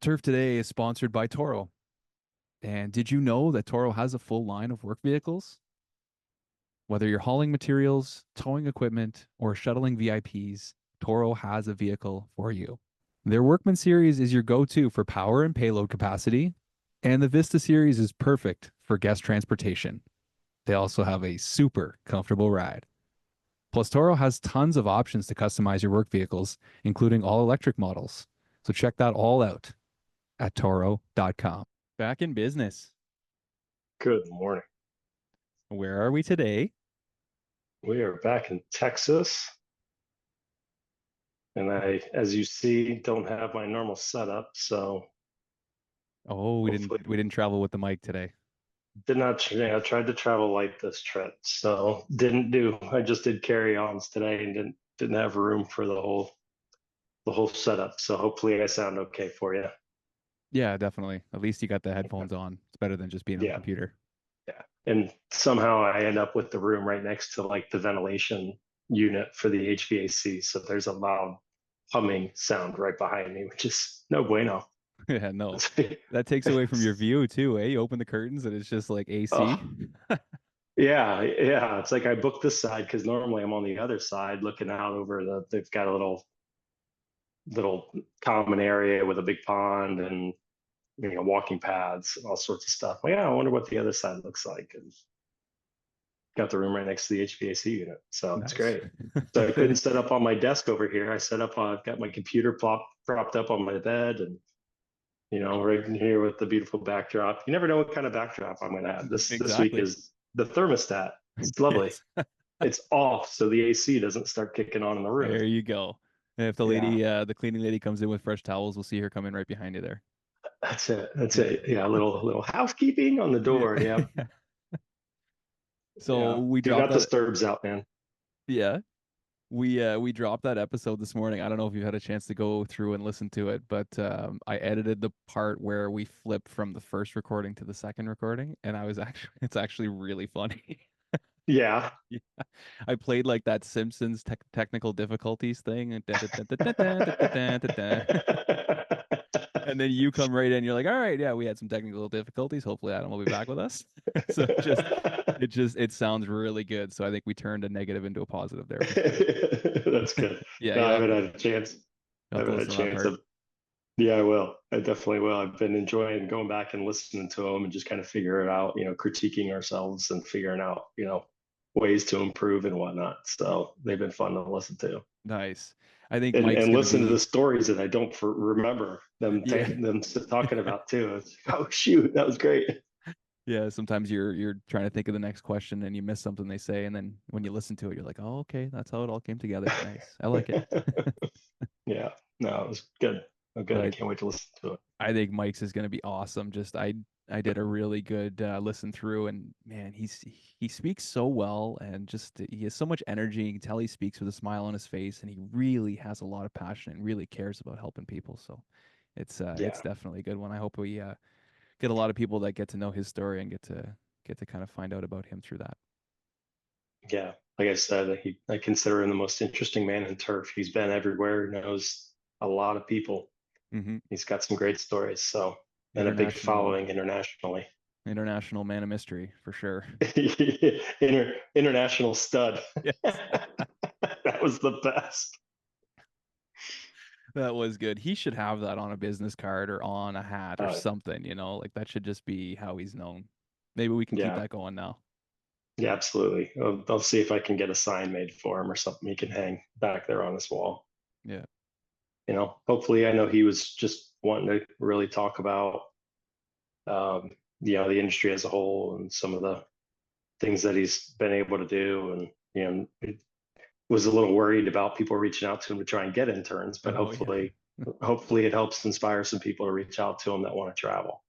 Turf Today is sponsored by Toro. And did you know that Toro has a full line of work vehicles? Whether you're hauling materials, towing equipment, or shuttling VIPs, Toro has a vehicle for you. Their Workman series is your go-to for power and payload capacity, and the Vista series is perfect for guest transportation. They also have a super comfortable ride. Plus, Toro has tons of options to customize your work vehicles, including all electric models. So check that all out at toro.com. Back in business. Good morning. Where are we today? We are back in Texas, and as you see, don't have my normal setup, so Oh, we didn't hopefully we didn't travel with the mic today. did not. I tried to travel light this trip, so didn't do. I just did carry-ons today and didn't have room for the whole setup. So hopefully I sound okay for you. Yeah, definitely. At least you got the headphones on. It's better than just being on the Yeah, computer. yeah. And somehow I end up with the room right next to like the ventilation unit for the HVAC, so there's a loud humming sound right behind me, which is no bueno. Yeah, no. That takes away from your view too, eh? You open the curtains and it's just like AC. Oh, yeah, yeah. It's like I booked this side because normally I'm on the other side looking out over they've got a little common area with a big pond and walking paths and all sorts of stuff. Well, yeah, I wonder what the other side looks like. And got the room right next to the HVAC unit. So it's Nice. great. So I couldn't set up on my desk over here. I set up I've got my computer propped up on my bed and right in here with the beautiful backdrop. You never know what kind of backdrop I'm going to have. This week Exactly. is the thermostat. It's lovely. Yes. It's off, so the AC doesn't start kicking on in the room. There you go. And if the Yeah, lady, the cleaning lady comes in with fresh towels, we'll see her coming right behind you there. that's it. That's Yeah. it. Yeah, a little housekeeping on the Yeah. door. Yeah, So yeah. we Do dropped not that. disturbs out, man. Yeah. We dropped that episode this morning. I don't know if you had a chance to go through and listen to it, but I edited the part where we flipped from the first recording to the second recording, and I was actually it's actually really funny. Yeah. Yeah. I played like that Simpsons technical difficulties thing, and and then you come right in. You're like, all right, yeah, we had some technical difficulties. Hopefully, Adam will be back with us. So it sounds really good. So I think we turned a negative into a positive there for sure. That's good. Yeah, No, I you'll haven't had a chance. I have to haven't had a listen to that chance part. of. Yeah, I will. I definitely will. I've been enjoying going back and listening to them and just kind of figure it out, critiquing ourselves and figuring out, ways to improve and whatnot. So they've been fun to listen to Nice. I think and Mike's and gonna listen to the be, stories that I don't remember yeah, them talking about too. It's like, oh shoot, that was great. yeah. Sometimes you're trying to think of the next question and you miss something they say, and then when you listen to it, you're like, oh, okay, that's how it all came together. Nice. I like it. Yeah, no, it was good. Oh, But good. I can't wait to listen to it. I think Mike's is gonna be awesome. Just I did a really good listen through, and man, he speaks so well, and just he has so much energy. You can tell he speaks with a smile on his face, and he really has a lot of passion and really cares about helping people. So it's Yeah, definitely a good one. I hope we get a lot of people that get to know his story and get to kind of find out about him through that. yeah. Like I said, I consider him the most interesting man in turf. He's been everywhere, knows a lot of people. Hmm. He's got some great stories. So, and a big International following internationally. international man of mystery for sure. International stud. Yes. That was the best. That was good. He should have that on a business card or on a hat or Uh, something, like that should just be how he's known. Maybe we can keep yeah, that going now. yeah, absolutely. I'll see if I can get a sign made for him or something he can hang back there on his wall. Yeah. Hopefully, I know he was just wanting to really talk about, the industry as a whole and some of the things that he's been able to do. And, was a little worried about people reaching out to him to try and get interns, but Oh yeah. hopefully it helps inspire some people to reach out to him that want to travel.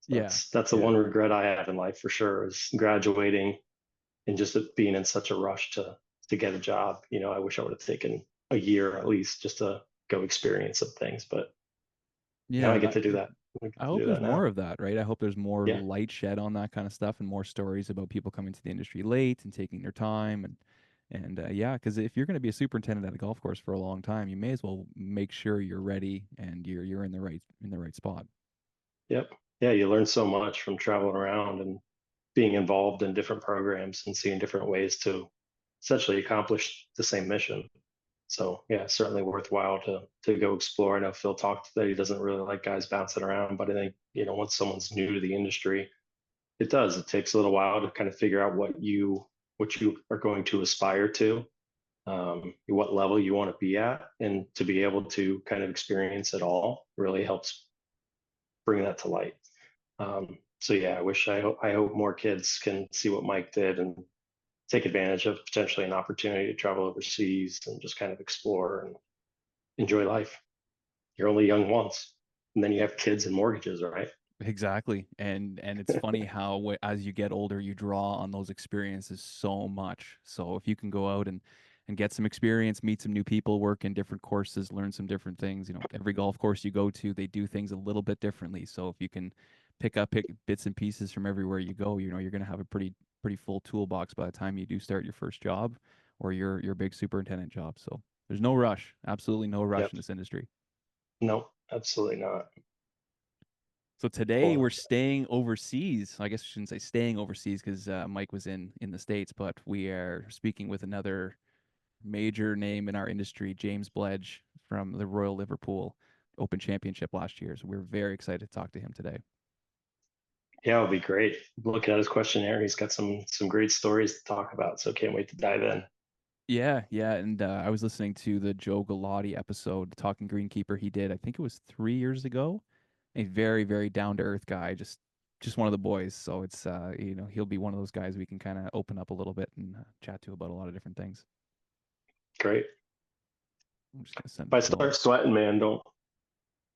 Yeah. That's the Yeah. one regret I have in life for sure is graduating and just being in such a rush to get a job. I wish I would have taken a year at least just to go experience some things, but now I Yeah. get to do that. I get I to hope do there's that more now. of that, right? I hope there's more Yeah. light shed on that kind of stuff and more stories about people coming to the industry late and taking their time and And yeah, because if you're going to be a superintendent at a golf course for a long time, you may as well make sure you're ready and you're in the right spot. Yep. Yeah, you learn so much from traveling around and being involved in different programs and seeing different ways to essentially accomplish the same mission. So yeah, certainly worthwhile to go explore. I know Phil talked that he doesn't really like guys bouncing around, but I think, once someone's new to the industry, it does. It takes a little while to kind of figure out what you are going to aspire to, what level you want to be at, and to be able to kind of experience it all really helps bring that to light. So yeah, I hope more kids can see what Mike did and take advantage of potentially an opportunity to travel overseas and just kind of explore and enjoy life. You're only young once, and then you have kids and mortgages, right? Exactly. And it's funny how as you get older, you draw on those experiences so much. So if you can go out and get some experience, meet some new people, work in different courses, learn some different things, every golf course you go to, they do things a little bit differently. So if you can pick bits and pieces from everywhere you go, you're going to have a pretty full toolbox by the time you do start your first job or your big superintendent job. So there's no rush, absolutely no rush Yep. in this industry. No, absolutely not. So today Well, we're staying overseas. I guess I shouldn't say staying overseas because Mike was in the States, but we are speaking with another major name in our industry, James Bledge from the Royal Liverpool Open Championship last year. So we're very excited to talk to him today. yeah, it'll be great. Looking at his questionnaire, he's got some great stories to talk about. So can't wait to dive in. Yeah, yeah, and I was listening to the Joe Galati episode, Talking Greenkeeper. He did, I think it was 3 years ago. A very, very down to earth guy, just one of the boys. So it's he'll be one of those guys we can kind of open up a little bit and chat to about a lot of different things. Great. I'm just gonna send If I Phil. start sweating, man, don't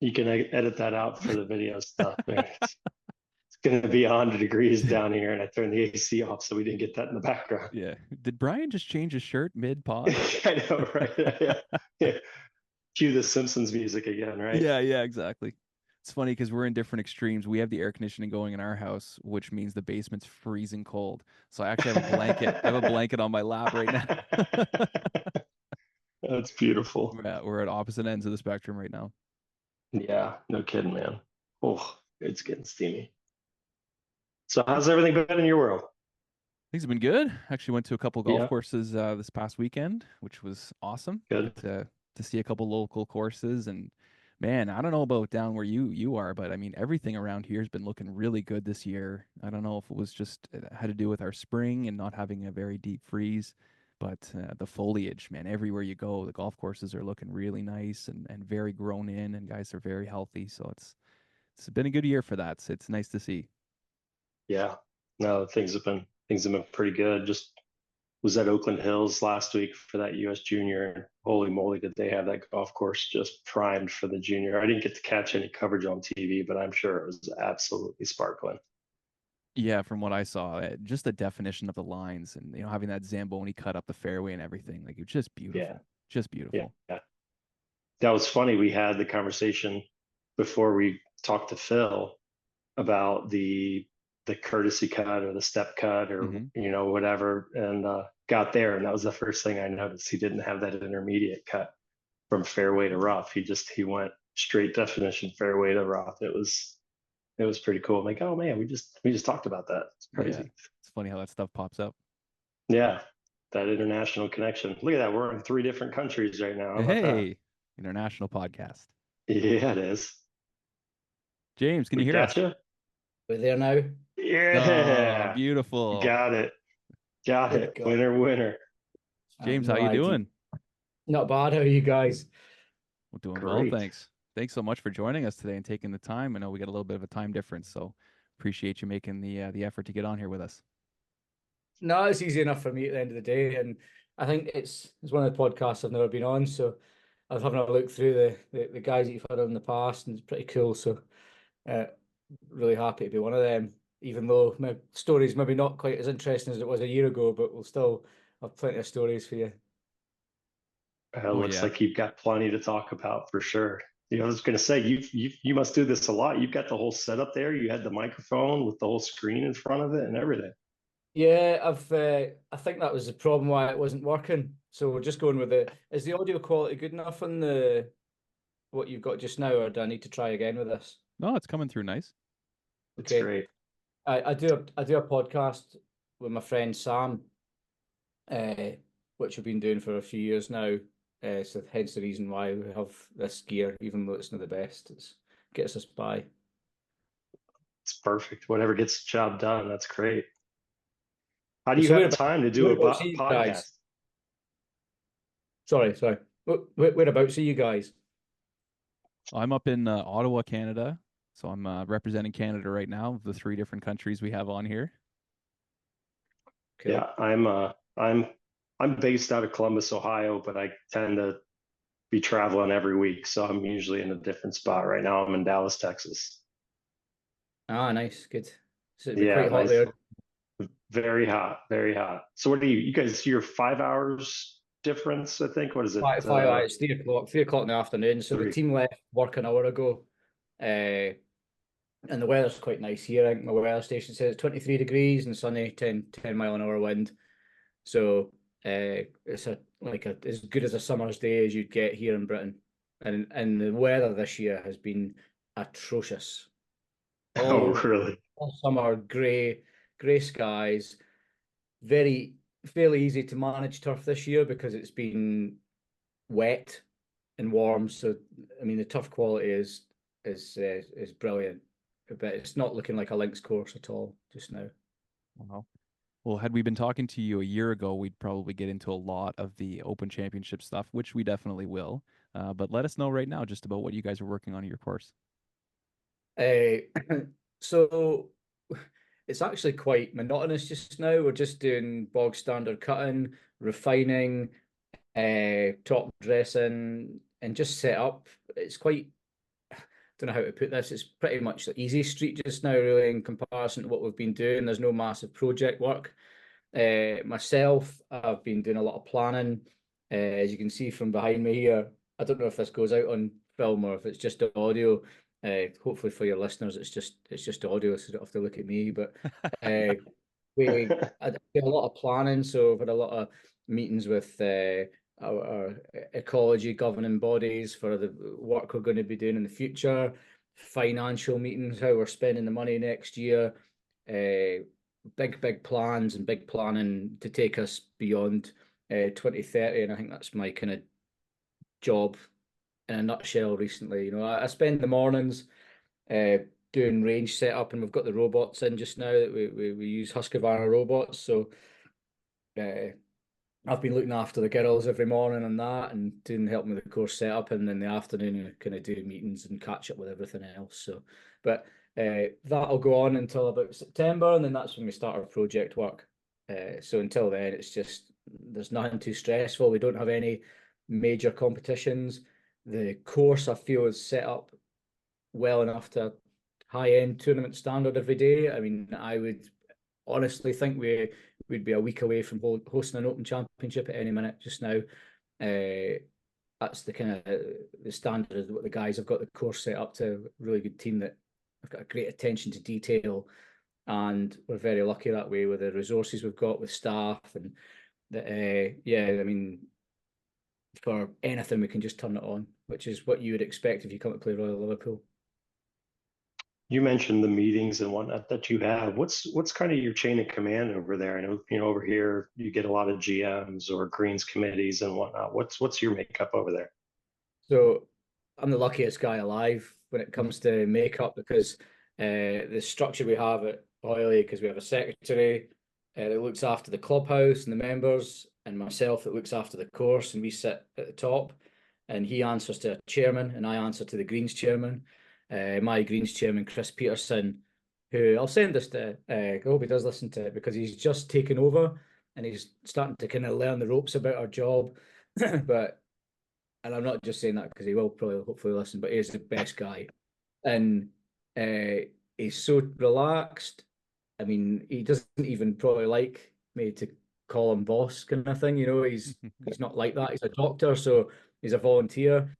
you can edit that out for the video stuff, man. It's going to be 100 degrees down here, and I turned the AC off, so we didn't get that in the background. Yeah. Did Brian just change his shirt mid pod? I know, right? Yeah. Yeah. Cue the Simpsons music again, right? Yeah, yeah, exactly. It's funny because we're in different extremes. We have the air conditioning going in our house, which means the basement's freezing cold. So I actually have a blanket. I have a blanket on my lap right now. That's beautiful. We're at opposite ends of the spectrum right now. Yeah, no kidding, man. Oh, it's getting steamy. So, how's everything been in your world? Things have been good. Actually went to a couple golf Yeah, courses this past weekend, which was awesome. good. Got to see a couple local courses and man, I don't know about down where you are, but I mean everything around here has been looking really good this year. I don't know if it was just it had to do with our spring and not having a very deep freeze, but the foliage, man, everywhere you go, the golf courses are looking really nice and very grown in and guys are very healthy. So it's been a good year for that. So it's nice to see. Yeah, no, things have been pretty good. Just was at Oakland Hills last week for that U.S. Junior, and holy moly, did they have that golf course just primed for the junior. I didn't get to catch any coverage on TV, but I'm sure it was absolutely sparkling. Yeah, from what I saw, just the definition of the lines and having that Zamboni cut up the fairway and everything, like it's just Yeah, beautiful. Just yeah, beautiful. yeah. That was funny. We had the conversation before we talked to Phil about the courtesy cut or the step cut or Hmm. whatever, and got there, and that was the first thing I noticed. He didn't have that intermediate cut from fairway to rough. He went straight definition fairway to rough. It was pretty cool. I'm like, oh man, we just talked about that. It's Yeah. crazy. It's funny how that stuff pops up. Yeah, that international connection. Look at that. We're in 3 different countries right now. How about that? Hey, international podcast. Yeah, it is. James, can you We hear got us? you. We're there now. Oh, Yeah, beautiful. got it. Got Good it. God. Winner, winner. I have James, how no you idea. doing? Not bad. How are you guys? Well, doing well, Great. thanks. Thanks so much for joining us today and taking the time. I know we got a little bit of a time difference, so appreciate you making the effort to get on here with us. No, it's easy enough for me at the end of the day, and I think it's one of the podcasts I've never been on, so I was having a look through the guys that you've had on in the past, and it's pretty cool. So, uh, really happy to be one of them. Even though my story's maybe not quite as interesting as it was a year ago, but we'll still have plenty of stories for you. Oh Looks yeah. like you've got plenty to talk about for sure. I was going to say you must do this a lot. You've got the whole setup there. You had the microphone with the whole screen in front of it and everything. Yeah, I think that was the problem why it wasn't working. So we're just going with is the audio quality good enough on the what you've got just now, or do I need to try again with this? No, it's coming through nice. It's Okay. great. I do a podcast with my friend Sam, uh, which we've been doing for a few years now. So hence the reason why we have this gear, even though it's not the best. It's gets us by. It's perfect. Whatever gets the job done, that's great. How do you So have time to do a whereabouts are you guys? podcast? Sorry. Whereabouts are you guys? I'm up in Ottawa, Canada. So I'm representing Canada right now, the three different countries we have on here. Cool. Yeah, I'm based out of Columbus, Ohio, but I tend to be traveling every week, so I'm usually in a different spot. Right now, I'm in Dallas, Texas. Ah, nice, good. So it'd be Yeah, quite hot nice. there. Very hot, very hot. So what do you guys, you're 5 hours difference, I think. What is it? It's 3 o'clock in the afternoon. So the Three. team left work an hour ago. Uh, and the weather's quite nice here. I think my weather station says it's 23 degrees and sunny, 10 mile an hour wind. So it's as good as a summer's day as you'd get here in Britain. And the weather this year has been atrocious. Oh, All, really? all summer, grey skies, very fairly easy to manage turf this year because it's been wet and warm. So I mean the turf quality is brilliant, but it's not looking like a links course at all just now. Wow. Well, had we been talking to you a year ago, we'd probably get into a lot of the Open Championship stuff, which we definitely will. But let us know right now just about what you guys are working on in your course. Uh, so it's actually quite monotonous just now. We're just doing bog standard cutting, refining, top dressing, and just set up. It's quite, I don't know how to put this. It's pretty much the easy street just now, really, in comparison to what we've been doing. There's no massive project work. Myself, I've been doing a lot of planning. As you can see from behind me here, I don't know if this goes out on film or if it's just audio. Hopefully for your listeners, it's just audio, so you don't have to look at me. But uh, I did a lot of planning, so I've had a lot of meetings with our ecology governing bodies for the work we're going to be doing in the future, financial meetings, how we're spending the money next year, big plans and big planning to take us beyond 2030. And I think that's my kind of job in a nutshell recently. I spend the mornings uh, doing range setup, and we've got the robots in just now that we use Husqvarna robots. So uh, I've been looking after the girls every morning on that and doing helping with the course setup, and in the afternoon kind of do meetings and catch up with everything else. So, but that'll go on until about September, and then that's when we start our project work. So until then, it's just there's nothing too stressful. We don't have any major competitions. The course I feel is set up well enough to high-end tournament standard every day. I mean, I would honestly think we'd be a week away from hosting an Open Championship at any minute just now. That's the kind of the standard of what the guys have got the course set up to. A really good team that have got a great attention to detail, and we're very lucky that way with the resources we've got with staff and that. Yeah, I mean, for anything we can just turn it on, which is what you would expect if you come to play Royal Liverpool. You mentioned the meetings and whatnot that you have. What's kind of your chain of command over there? I know, over here you get a lot of GMs or greens committees and whatnot. What's your makeup over there? So I'm the luckiest guy alive when it comes to makeup because the structure we have at Oily, because we have a secretary that looks after the clubhouse and the members, and myself that looks after the course, and we sit at the top, and he answers to a chairman, and I answer to the Greens chairman. My Greens chairman, Chris Peterson, who I'll send this to, I hope he does listen to it because he's just taken over and he's starting to kind of learn the ropes about our job. But and I'm not just saying that because he will probably hopefully listen, but he's the best guy. And he's so relaxed. I mean, he doesn't even probably like me to call him boss kind of thing. He's not like that. He's a doctor, so he's a volunteer.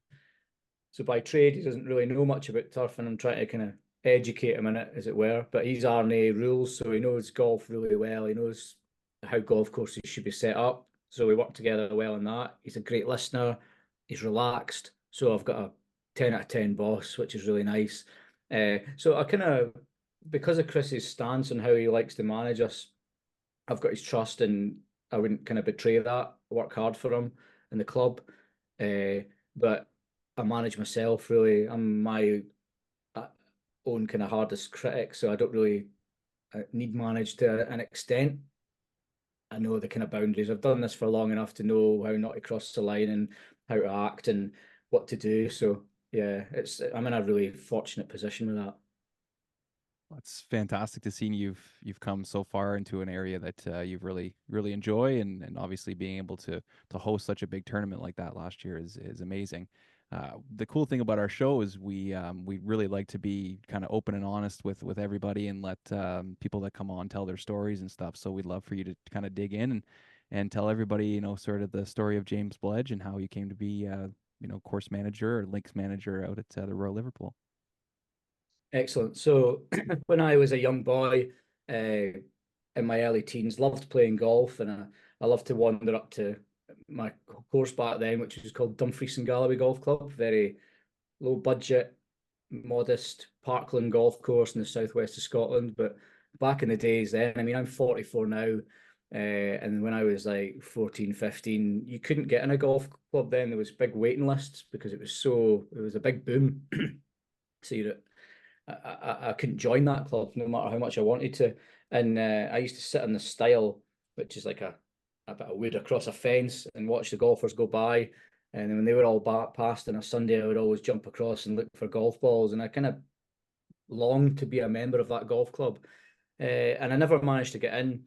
So by trade, he doesn't really know much about turf, and I'm trying to kind of educate him in it, as it were. But he's R&A rules, so he knows golf really well. He knows how golf courses should be set up. So we work together well on that. He's a great listener. He's relaxed. So I've got a 10 out of 10 boss, which is really nice. So I kind of, because of Chris's stance on how he likes to manage us, I've got his trust, and I wouldn't kind of betray that. I work hard for him in the club. But I manage myself really. I'm my own kind of hardest critic, so I don't really need managed to an extent. I know the kind of boundaries. I've done this for long enough to know how not to cross the line and how to act and what to do. So yeah, I'm in a really fortunate position with that. It's fantastic to see you've come so far into an area that you really enjoy, and obviously being able to host such a big tournament like that last year is amazing. The cool thing about our show is we really like to be kind of open and honest with everybody, and let people that come on tell their stories and stuff. So we'd love for you to kind of dig in and tell everybody, sort of the story of James Bledge and how you came to be course manager or links manager out at the Royal Liverpool. Excellent. So when I was a young boy, in my early teens, loved playing golf, and I loved to wander up to my course back then, which was called Dumfries and Galloway Golf Club. Very low budget, modest parkland golf course in the southwest of Scotland. But back in the days then, I mean, I'm 44 now, and when I was like 14, 15, you couldn't get in a golf club then. There was big waiting lists because it was a big boom. So I couldn't join that club no matter how much I wanted to. And I used to sit on the stile, which is like a bit of wood across a fence, and watch the golfers go by. And then when they were all back past on a Sunday, I would always jump across and look for golf balls. And I kind of longed to be a member of that golf club. And I never managed to get in.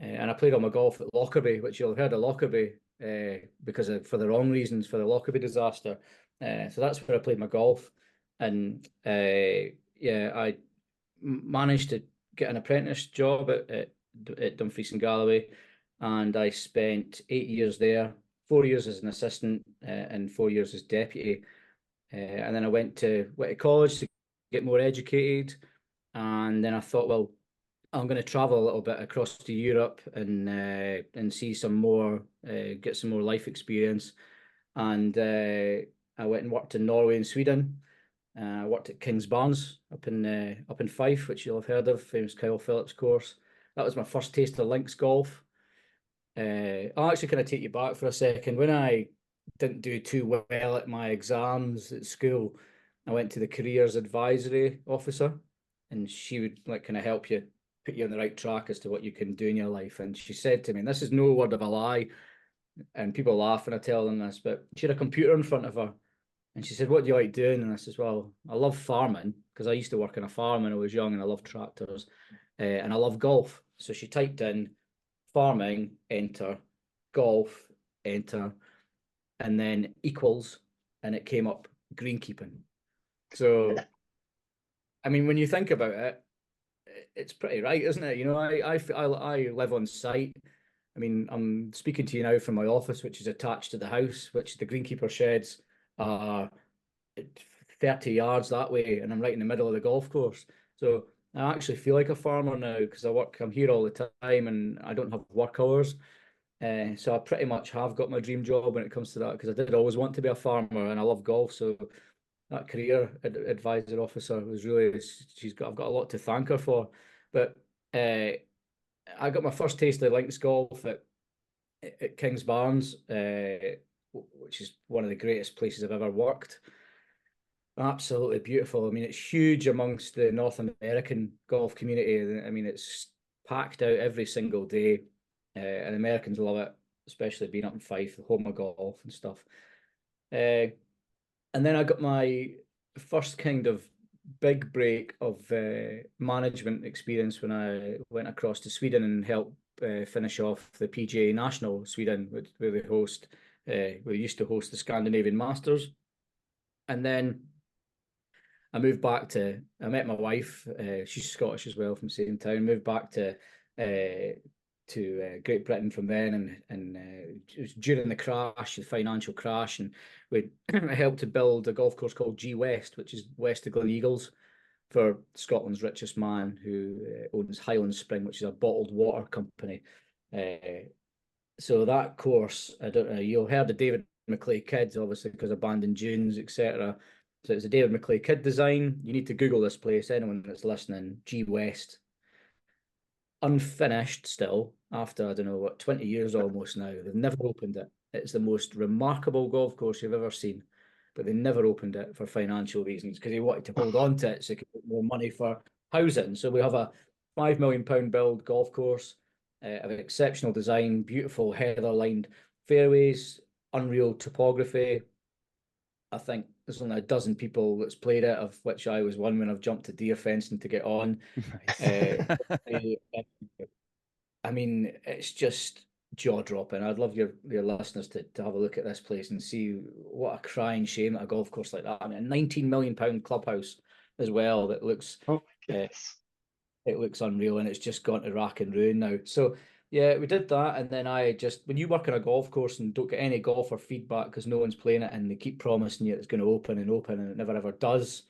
And I played all my golf at Lockerbie, which you'll have heard of Lockerbie, for the wrong reasons, for the Lockerbie disaster. So that's where I played my golf. And yeah, I managed to get an apprentice job at Dumfries and Galloway, and I spent 8 years there, 4 years as an assistant, and 4 years as deputy. And then I went to college to get more educated, and then I thought, well, I'm going to travel a little bit across to Europe and see some more, get some more life experience. And I went and worked in Norway and Sweden. I worked at Kings Barnes up in Fife, which you'll have heard of, famous Kyle Phillips course. That was my first taste of links golf. I'll actually kind of take you back for a second. When I didn't do too well at my exams at school, I went to the careers advisory officer, and she would like kind of help you, put you on the right track as to what you can do in your life. And she said to me, and this is no word of a lie, and people laugh when I tell them this, but she had a computer in front of her, and she said, "What do you like doing?" And I says, "Well, I love farming because I used to work on a farm when I was young, and I love tractors, and I love golf." So she typed in farming, enter, golf, enter, and then equals, and it came up greenkeeping. So, I mean, when you think about it, it's pretty right, isn't it? I live on site. I mean, I'm speaking to you now from my office, which is attached to the house, which the greenkeeper sheds are 30 yards that way, and I'm right in the middle of the golf course. So I actually feel like a farmer now because I'm here all the time, and I don't have work hours. So I pretty much have got my dream job when it comes to that, because I did always want to be a farmer, and I love golf. So that career advisor officer was really, I've got a lot to thank her for. But I got my first taste of links golf at Kings Barnes, which is one of the greatest places I've ever worked. Absolutely beautiful. I mean, it's huge amongst the North American golf community. I mean, it's packed out every single day, and Americans love it, especially being up in Fife, the home of golf and stuff. And then I got my first kind of big break of management experience when I went across to Sweden and helped finish off the PGA National Sweden, where they used to host the Scandinavian Masters. And then I met my wife. She's Scottish as well, from the same town. Moved back to Great Britain from then, and it was during the crash, the financial crash, and we helped to build a golf course called G West, which is west of Glen Eagles. for Scotland's richest man who owns Highland Spring, which is a bottled water company. So that course, I don't know, you'll heard of David McClay Kidd, obviously, because Abandoned Dunes, etc. So it's a David McClay Kidd design. You need to Google this place, anyone that's listening, G West. Unfinished still, after, I don't know, what, 20 years almost now. They've never opened it. It's the most remarkable golf course you've ever seen, but they never opened it for financial reasons because they wanted to hold on to it so they could get more money for housing. So we have a £5 million build golf course of exceptional design, beautiful heather-lined fairways, unreal topography. I think there's only a dozen people that's played it, of which I was one when I've jumped to deer fencing to get on. Nice. I mean, it's just jaw-dropping. I'd love your listeners to have a look at this place and see what a crying shame at a golf course like that. I mean, a £19 million clubhouse as well that looks Oh my goodness. it looks unreal, and it's just gone to rack and ruin now. So yeah, we did that, and then I just, when you work on a golf course and don't get any golfer feedback because no one's playing it, and they keep promising you it's going to open and open, and it never ever does.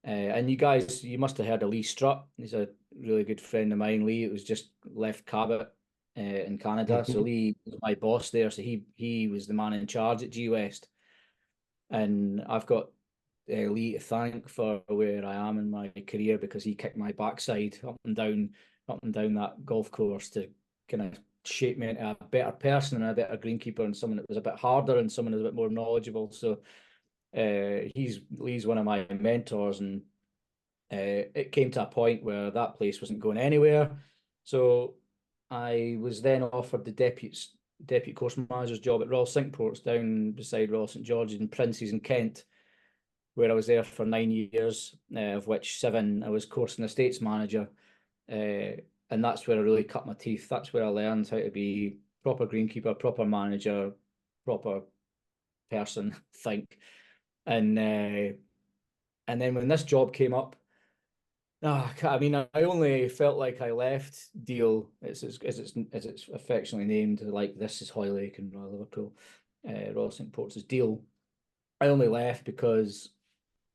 And you guys, you must have heard of Lee Strutt. He's a really good friend of mine. Lee, it was just left Cabot in Canada. So Mhm. Lee was my boss there. So he was the man in charge at G West. And I've got Lee to thank for where I am in my career, because he kicked my backside up and down that golf course to kind of shape me into a better person and a better greenkeeper, and someone that was a bit harder and someone who's a bit more knowledgeable. So Lee's one of my mentors, and it came to a point where that place wasn't going anywhere. So I was then offered the deputy course manager's job at Royal Cinque Ports down beside Royal St George's and Princes in Kent, where I was there for 9 years, of which 7 I was course and estates manager. And that's where I really cut my teeth. That's where I learned how to be proper greenkeeper, proper manager, proper person, think. And then when this job came up, I mean, I only felt like I left Deal, as it's affectionately named, like this is Hoylake and Royal Liverpool, Royal St Ports is Deal. I only left because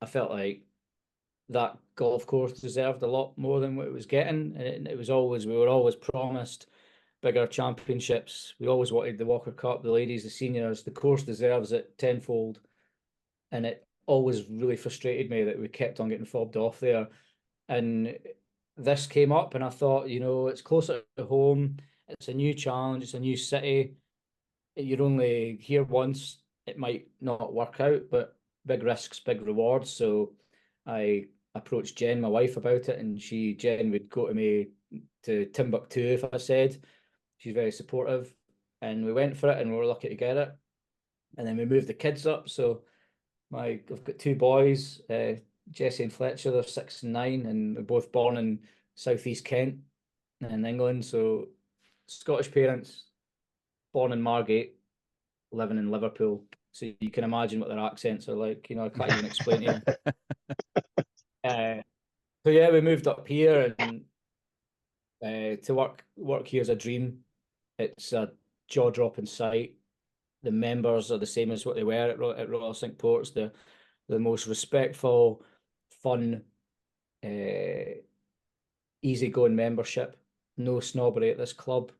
I felt like that golf course deserved a lot more than what it was getting, and it was always, we were always promised bigger championships. We always wanted the Walker Cup, the ladies, the seniors. The course deserves it tenfold, and it always really frustrated me that we kept on getting fobbed off there. And this came up, and I thought, it's closer to home. It's a new challenge. It's a new city. You're only here once. It might not work out, but big risks, big rewards. So I approached Jen, my wife, about it, and Jen would go to me to Timbuktu if I said. She's very supportive, and we went for it, and we were lucky to get it. And then we moved the kids up. So I've got 2 boys, Jesse and Fletcher. They're 6 and 9, and they're both born in southeast Kent in England. So Scottish parents, born in Margate, living in Liverpool. So you can imagine what their accents are like. I can't even explain to you. So yeah, we moved up here, and to work here is a dream. It's a jaw-dropping site. The members are the same as what they were at Royal Cinque Ports. They're the most respectful, fun, easygoing membership. No snobbery at this club.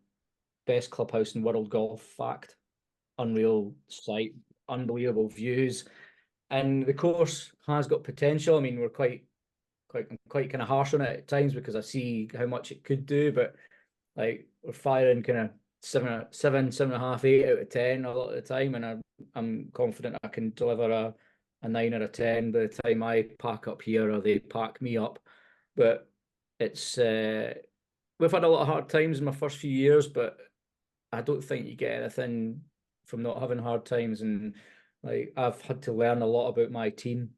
Best clubhouse in world golf. Fact. Unreal site. Unbelievable views. And the course has got potential. I mean, we're quite kind of harsh on it at times because I see how much it could do, but like we're firing kind of 7.5, 8 out of 10 a lot of the time, and I'm confident I can deliver a 9 or a 10 by the time I pack up here or they pack me up. But it's we've had a lot of hard times in my first few years, but I don't think you get anything from not having hard times. And like I've had to learn a lot about my team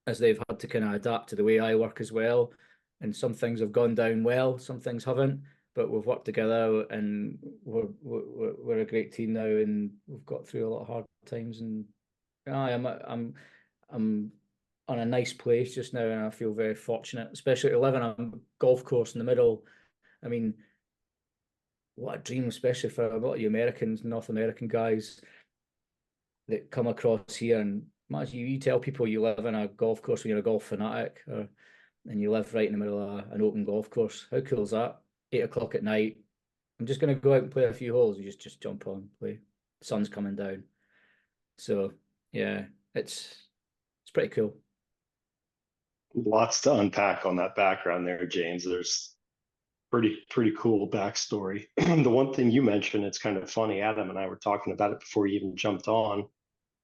as they've had to kind of adapt to the way I work as well. And some things have gone down well, some things haven't, but we've worked together, and we're a great team now, and we've got through a lot of hard times. And I'm on a nice place just now, and I feel very fortunate, especially to live on a golf course in the middle. I mean, what a dream, especially for a lot of you Americans, North American guys that come across here. And imagine you tell people you live in a golf course when you're a golf fanatic, or and you live right in the middle of an open golf course. How cool is that? 8 o'clock at night. I'm just going to go out and play a few holes. You just jump on, play. The sun's coming down. So yeah, it's pretty cool. Lots to unpack on that background there, James. There's pretty cool backstory. The one thing you mentioned, it's kind of funny. Adam and I were talking about it before you even jumped on.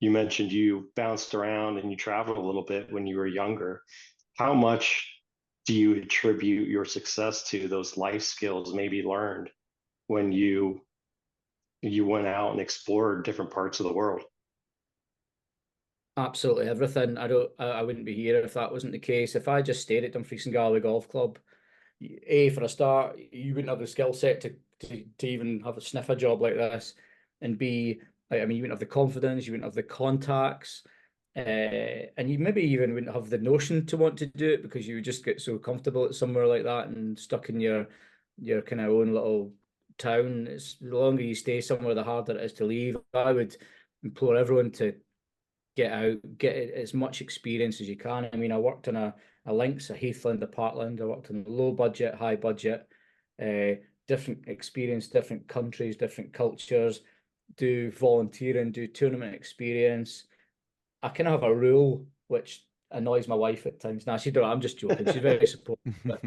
You mentioned you bounced around and you traveled a little bit when you were younger. How much do you attribute your success to those life skills maybe learned when you went out and explored different parts of the world? Absolutely everything. I wouldn't be here if that wasn't the case. If I just stayed at Dumfries and Galloway Golf Club, A, for a start, you wouldn't have the skill set to even have a sniff a job like this. And B, I mean, you wouldn't have the confidence, you wouldn't have the contacts, and you maybe even wouldn't have the notion to want to do it because you would just get so comfortable at somewhere like that and stuck in your kind of own little town. It's the longer you stay somewhere, the harder it is to leave. I would implore everyone to get out, get as much experience as you can. I mean, I worked on a links, a Heathland, a Parkland. I worked on low budget, high budget, different experience, different countries, different cultures, do volunteering, do tournament experience. I kind of have a rule which annoys my wife at times. Now she don't. I'm just joking. She's very supportive, but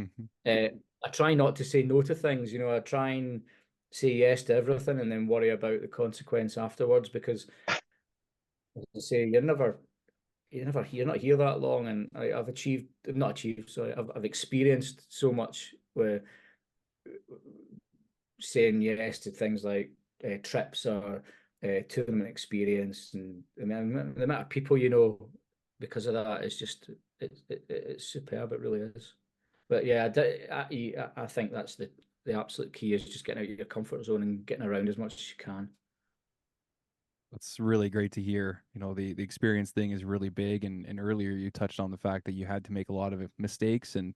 I try not to say no to things. You know, I try and say yes to everything, and then worry about the consequence afterwards. Because, as I say, you're not here that long, and I've not achieved, sorry, I've experienced so much with saying yes to things like trips or tournament experience, and I mean, the amount of people you know because of that is just it's superb. It really is. But yeah, I think that's the absolute key is just getting out of your comfort zone and getting around as much as you can. That's really great to hear. You know, the experience thing is really big, and earlier you touched on the fact that you had to make a lot of mistakes and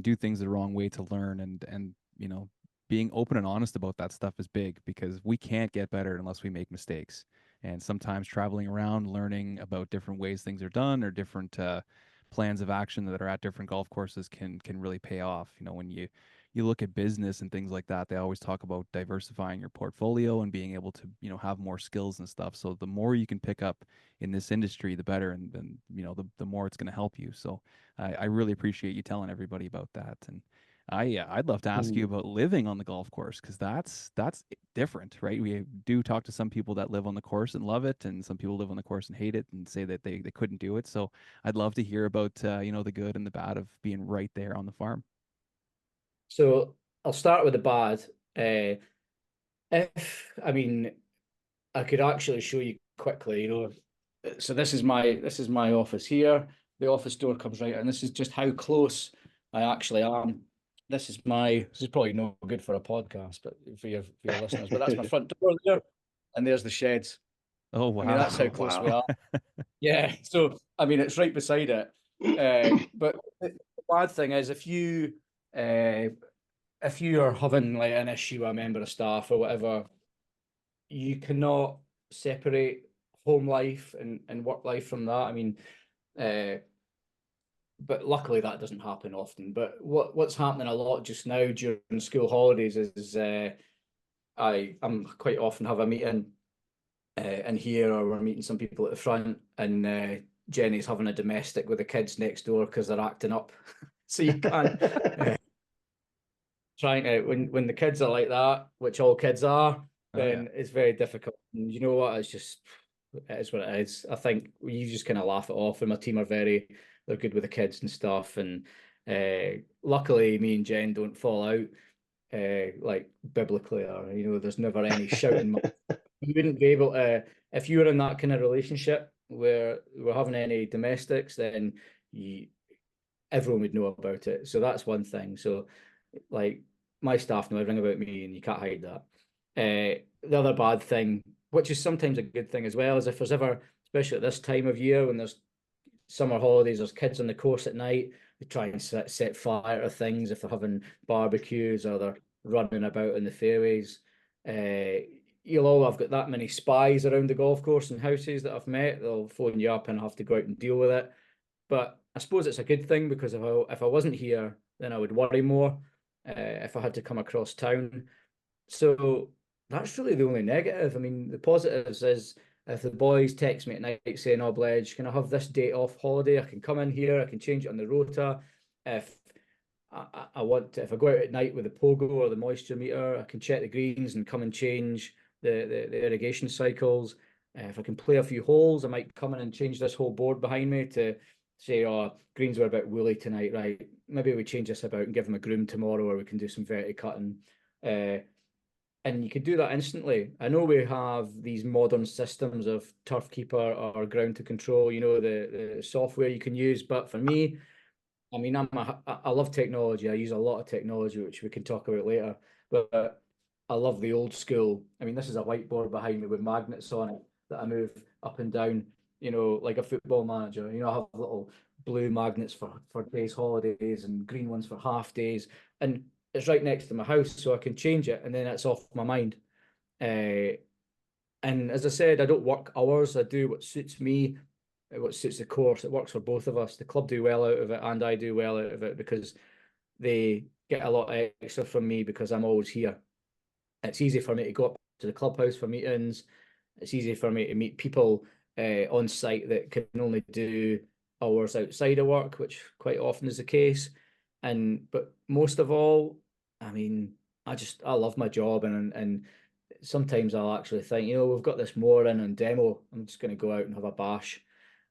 do things the wrong way to learn, and you know, being open and honest about that stuff is big because we can't get better unless we make mistakes. And sometimes traveling around, learning about different ways things are done or different plans of action that are at different golf courses can really pay off. You know, when you look at business and things like that, they always talk about diversifying your portfolio and being able to, you know, have more skills and stuff. So the more you can pick up in this industry, the better, and then, you know, the more it's going to help you. So I really appreciate you telling everybody about that. And I'd love to ask you Mm. about living on the golf course because that's different, right? We do talk to some people that live on the course and love it, and some people live on the course and hate it and say that they couldn't do it. So I'd love to hear about you know, the good and the bad of being right there on the farm. So I'll start with the bad. If I mean, I could actually show you quickly, you know. So this is my office here. The office door comes right, and this is just how close I actually am. This is probably no good for a podcast, but for your listeners. But that's my front door there, and there's the sheds. Oh I mean, wow. that's how Oh, close we wow. are. Yeah. So I mean, it's right beside it. But the bad thing is uh, if you are having like an issue with a member of staff or whatever, you cannot separate home life and work life from that. I mean, uh, but luckily that doesn't happen often. But what's happening a lot just now during school holidays is I'm quite often have a meeting in here, or we're meeting some people at the front, and Jenny's having a domestic with the kids next door because they're acting up. So you can't trying to when the kids are like that, which all kids are, Oh yeah. then it's very difficult. And you know what? It's just it is what it is. I think you just kind of laugh it off. And my team are they're good with the kids and stuff. And luckily, me and Jen don't fall out like biblically, or there's never any shouting. You wouldn't be able to if you were in that kind of relationship where we're having any domestics, then you everyone would know about it. So that's one thing. So like my staff know everything about me, and you can't hide that. The other bad thing, which is sometimes a good thing as well, is if there's ever, especially at this time of year when there's summer holidays, there's kids on the course at night, they try and set fire to things if they're having barbecues or they're running about in the fairways. I've got that many spies around the golf course and houses that I've met. They'll phone you up and have to go out and deal with it. But I suppose it's a good thing because if I wasn't here, then I would worry more if I had to come across town. So that's really the only negative. I mean, the positives is if the boys text me at night saying, "Oh, Bledge, can I have this date off holiday? I can come in here, I can change it on the rota. If I want to, if I go out at night with the pogo or the moisture meter, I can check the greens and come and change the irrigation cycles. If I can play a few holes, I might come in and change this whole board behind me to say, oh, greens were a bit woolly tonight, right? Maybe we change this about and give them a groom tomorrow, or we can do some verti cutting. And you could do that instantly. I know we have these modern systems of turf keeper or ground to control, the software you can use. But for me, I mean, I love technology. I use a lot of technology, which we can talk about later. But I love the old school. I mean, this is a whiteboard behind me with magnets on it that I move up and down, like a football manager. I have little blue magnets for days holidays and green ones for half days. And it's right next to my house, so I can change it and then it's off my mind. And as I said, I don't work hours. I do what suits me, what suits the course. It works for both of us. The club do well out of it, and I do well out of it because they get a lot extra from me because I'm always here. It's easy for me to go up to the clubhouse for meetings. It's easy for me to meet people on site that can only do hours outside of work, which quite often is the case. But most of all, I mean, I love my job, and sometimes I'll actually think, we've got this mooring and demo. I'm just going to go out and have a bash,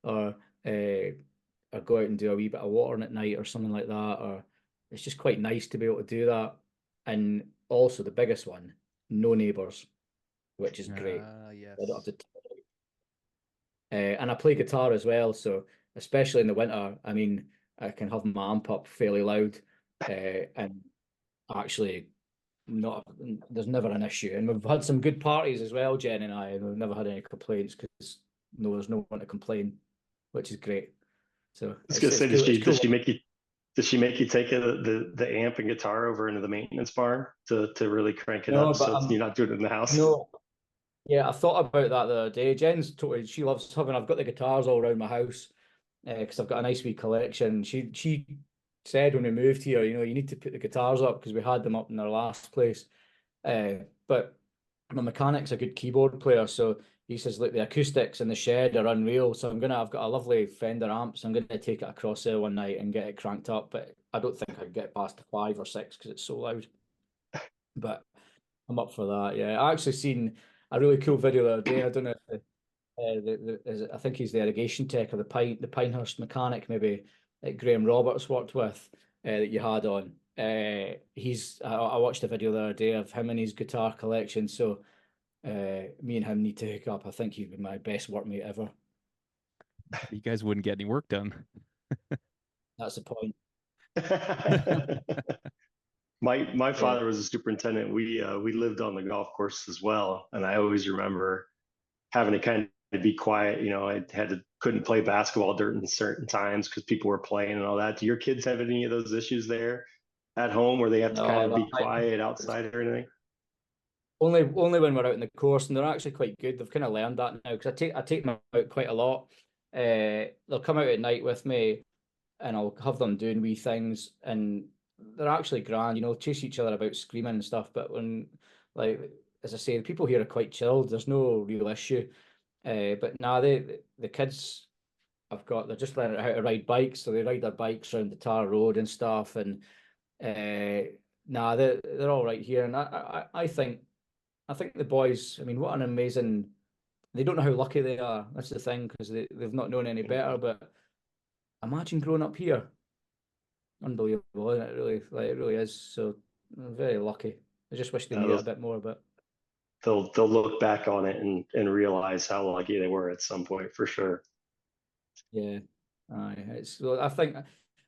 or go out and do a wee bit of watering at night or something like that. Or it's just quite nice to be able to do that. And also the biggest one, no neighbours, which is great. I don't have Yes. to. And I play guitar as well, so especially in the winter, I mean, I can have my amp up fairly loud, and actually not there's never an issue. And we've had some good parties as well, Jen and I, and we've never had any complaints because no, there's no one to complain, which is great. So I was it's gonna it's say, cool. It's cool. does she make you take the amp and guitar over into the maintenance barn to really crank it No, up but so you're not doing it in the house? no, yeah, I thought about that the other day. Jen's totally, she loves having. I've got the guitars all around my house because I've got a nice wee collection. She said when we moved here, you need to put the guitars up because we had them up in our last place. But my mechanic's a good keyboard player, so he says, look, the acoustics in the shed are unreal. So I've got a lovely Fender amp, so I'm gonna take it across there one night and get it cranked up. But I don't think I'd get past the 5 or 6 because it's so loud. But I'm up for that. Yeah, I actually seen a really cool video the other day. I don't know if I think he's the irrigation tech or the Pinehurst mechanic maybe that Graham Roberts worked with that you had on. I watched a video the other day of him and his guitar collection. So me and him need to hook up. I think he'd be my best workmate ever. You guys wouldn't get any work done. That's the point. My Yeah. father was a superintendent. We lived on the golf course as well, and I always remember having to kind of be quiet. I couldn't play basketball during certain times because people were playing and all that. Do your kids have any of those issues there at home where they have to kind No, of be no, quiet outside or anything? only when we're out in the course, and they're actually quite good. They've kind of learned that now because I take them out quite a lot. They'll come out at night with me, and I'll have them doing wee things, and they're actually grand. Chase each other about screaming and stuff. But like as I say, the people here are quite chilled. There's no real issue. But now the kids they're just learning how to ride bikes, so they ride their bikes around the tar road and stuff. And they're all right here, and I think the boys. I mean, what an amazing. They don't know how lucky they are. That's the thing because they've not known any better. But imagine growing up here. Unbelievable, isn't it? Really, like it really is. So I'm very lucky. I just wish they knew it a They'll bit more, but they'll look back on it and realize how lucky they were at some point for sure. yeah. Aye, well, I think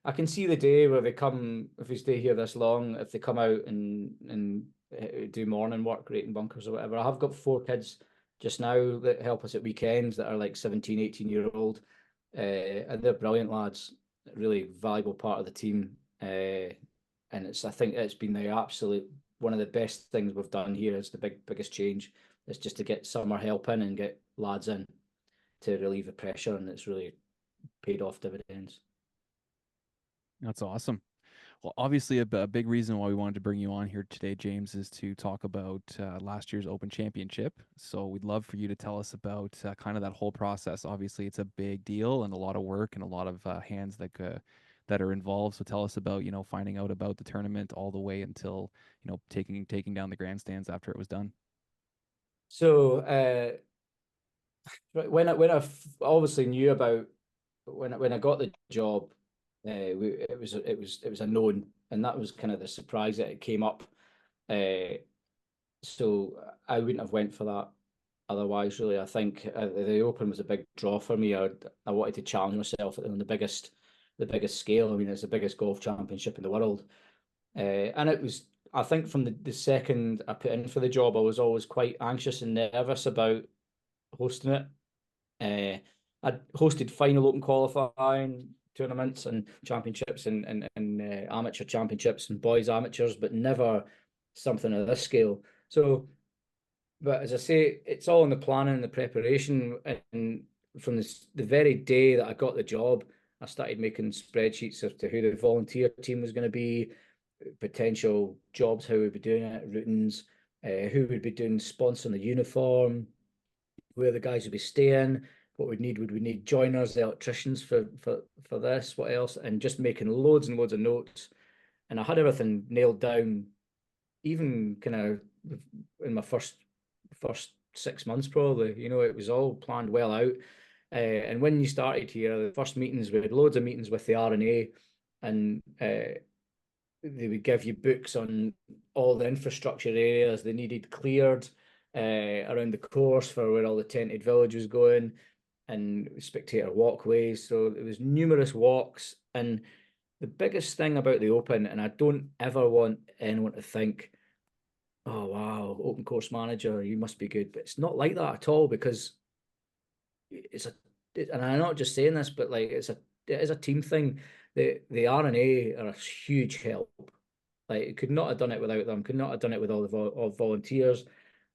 I can see the day where they come if we stay here this long, if they come out and do morning work, rating bunkers or whatever. I have got 4 kids just now that help us at weekends that are like 17, 18-year old. And they're brilliant lads, really valuable part of the team. And I think it's been the absolute one of the best things we've done here is the biggest change. It's just to get summer help in and get lads in to relieve the pressure, and it's really paid off dividends. That's awesome. Well, obviously, a big reason why we wanted to bring you on here today, James, is to talk about last year's Open Championship. So we'd love for you to tell us about kind of that whole process. Obviously, it's a big deal and a lot of work and a lot of hands that are involved. So tell us about, finding out about the tournament all the way until, taking down the grandstands after it was done. So when I obviously knew about when I got the job, it was a known, and that was kind of the surprise that it came up. So I wouldn't have went for that otherwise. Really, I think the Open was a big draw for me. I wanted to challenge myself on the biggest scale. I mean, it's the biggest golf championship in the world, and it was. I think from the second I put in for the job, I was always quite anxious and nervous about hosting it. I'd hosted final open qualifying tournaments and championships and amateur championships and boys amateurs, but never something of this scale. So, but as I say, it's all in the planning and the preparation. And from the very day that I got the job, I started making spreadsheets as to who the volunteer team was going to be, potential jobs, how we'd be doing it, routines, who would be doing sponsoring the uniform, where the guys would be staying, what we'd need. Would we need joiners, the electricians for this, what else? And just making loads and loads of notes. And I had everything nailed down, even kind of in my first 6 months probably. It was all planned well out. And when you started here, the first meetings, we had loads of meetings with the R&A, and they would give you books on all the infrastructure areas they needed cleared around the course for where all the tented village was going, and spectator walkways. So there was numerous walks. And the biggest thing about the Open, and I don't ever want anyone to think, oh wow, open course manager, you must be good. But it's not like that at all, because and I'm not just saying this, but like it is a team thing. The R&A are a huge help. Like, could not have done it without them. Could not have done it with all the volunteers.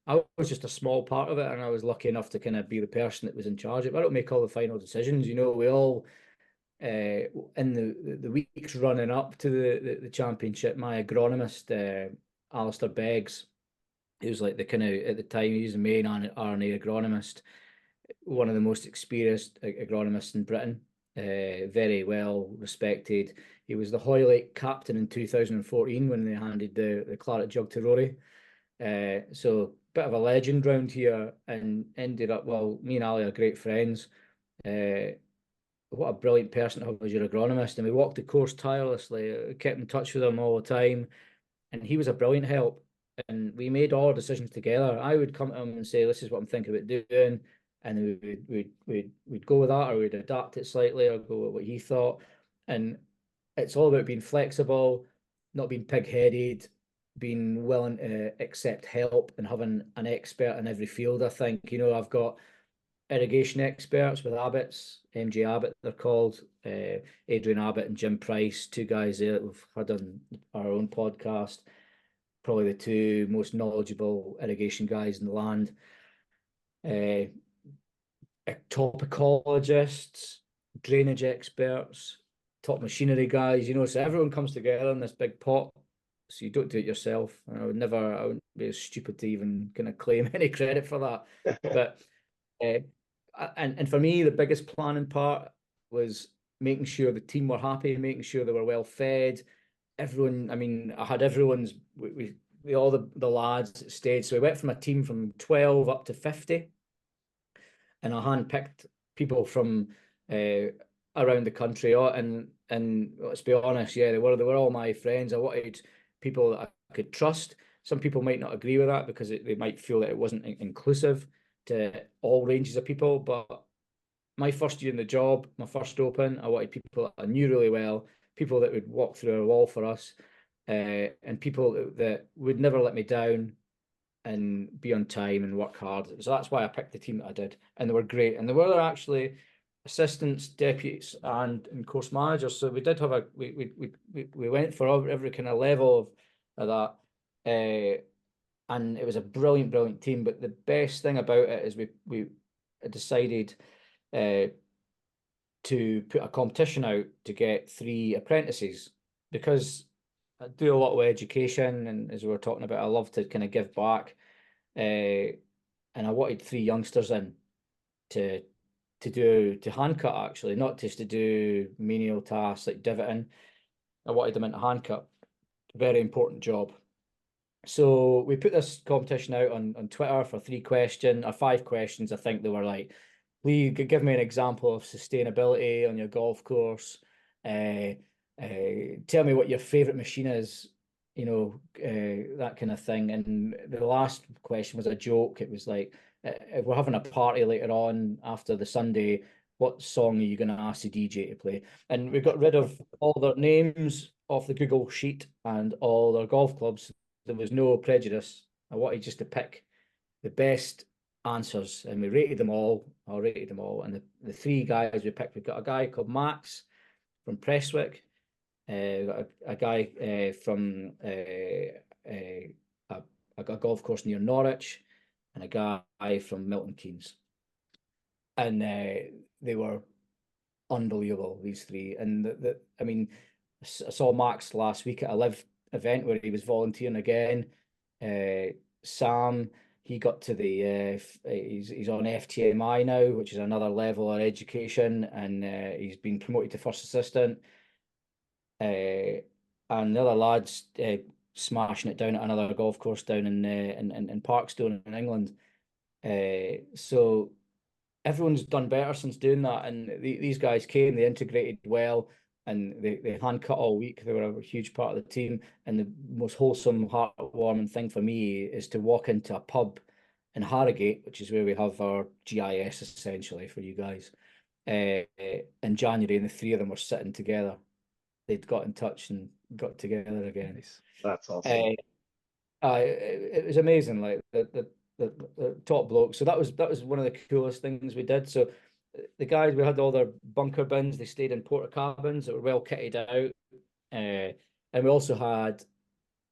I was just a small part of it, and I was lucky enough to kind of be the person that was in charge of it. I don't make all the final decisions. We all in the weeks running up to the championship, my agronomist, Alistair Beggs, he was like the kind of, at the time, he was the main R&A agronomist, one of the most experienced agronomists in Britain, very well respected. He was the Hoylake captain in 2014 when they handed the claret jug to Rory. So bit of a legend round here, and ended up, well, me and Ali are great friends. What a brilliant person to have as your agronomist. And we walked the course tirelessly, kept in touch with him all the time. And he was a brilliant help. And we made all our decisions together. I would come to him and say, this is what I'm thinking about doing. And we'd go with that, or we'd adapt it slightly, or go with what he thought. And it's all about being flexible, not being pig-headed, being willing to accept help, and having an expert in every field. I think, I've got irrigation experts with Abbott's, MJ Abbott, they're called, Adrian Abbott and Jim Price, two guys there that we've had on our own podcast, probably the two most knowledgeable irrigation guys in the land. Top ecologists, drainage experts, top machinery guys, so everyone comes together in this big pot. So you don't do it yourself. I wouldn't be stupid to even kind of claim any credit for that. But and for me, the biggest planning part was making sure the team were happy, making sure they were well fed. Everyone, I mean, I had everyone's, all the lads that stayed. So we went from a team from 12 up to 50. And I handpicked people from around the country. And let's be honest, yeah, they were all my friends. I wanted people that I could trust. Some people might not agree with that, because they might feel that it wasn't inclusive to all ranges of people. But my first year in the job, my first Open, I wanted people that I knew really well, people that would walk through a wall for us, and people that would never let me down, and be on time and work hard. So that's why I picked the team that I did, and they were great. And they were actually assistants, deputies, and course managers. So we did have we went for every kind of level of that, and it was a brilliant team. But the best thing about it is we decided to put a competition out to get 3 apprentices, because I do a lot with education, and as we were talking about, I love to kind of give back. And I wanted 3 youngsters in to hand cut, actually, not just to do menial tasks like divoting. I wanted them into hand cut. Very important job. So we put this competition out on Twitter for 5 questions. I think they were like, please give me an example of sustainability on your golf course. Tell me what your favorite machine is, that kind of thing. And the last question was a joke. It was like, if we're having a party later on after the Sunday, what song are you going to ask the DJ to play? And we got rid of all their names off the Google sheet and all their golf clubs. There was no prejudice. I wanted just to pick the best answers, and we rated them all. I rated them all, and the 3 guys we picked, we've got a guy called Max from Prestwick, we've got a guy from a golf course near Norwich, and a guy from Milton Keynes, and they were unbelievable, these 3. And I mean, I saw Max last week at a live event where he was volunteering again. Sam, he got to the he's on FTMI now, which is another level of education, and he's been promoted to first assistant. And the other lads smashing it down at another golf course down in Parkstone in England. So everyone's done better since doing that, and these guys came, they integrated well, and they hand cut all week. They were a huge part of the team. And the most wholesome, heartwarming thing for me is to walk into a pub in Harrogate, which is where we have our GIS essentially for you guys, in January, and the 3 of them were sitting together. They'd got in touch and got together again. Nice. That's awesome. It was amazing, like the top bloke. So that was one of the coolest things we did. So the guys, we had all their bunker bins. They stayed in porta cabins that were well kitted out, and we also had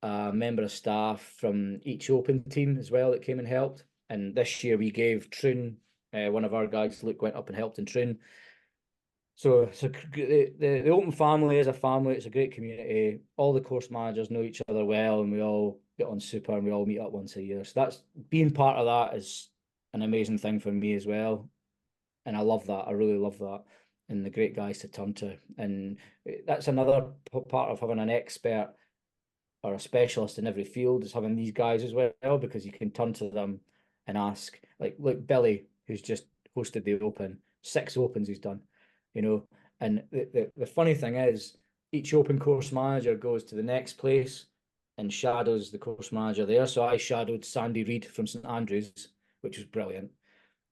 a member of staff from each Open team as well that came and helped. And this year we gave Troon, one of our guys, Luke, went up and helped in Troon. So the Open family is a family. It's a great community. All the course managers know each other well, and we all get on super, and we all meet up once a year. So that's, being part of that is an amazing thing for me as well. And I love that. I really love that. And the great guys to turn to. And that's another part of having an expert or a specialist in every field, is having these guys as well, because you can turn to them and ask. Like, look, Billy, who's just hosted the Open, 6 Opens he's done, And the funny thing is, each Open course manager goes to the next place and shadows the course manager there. So I shadowed Sandy Reid from St Andrews, which was brilliant,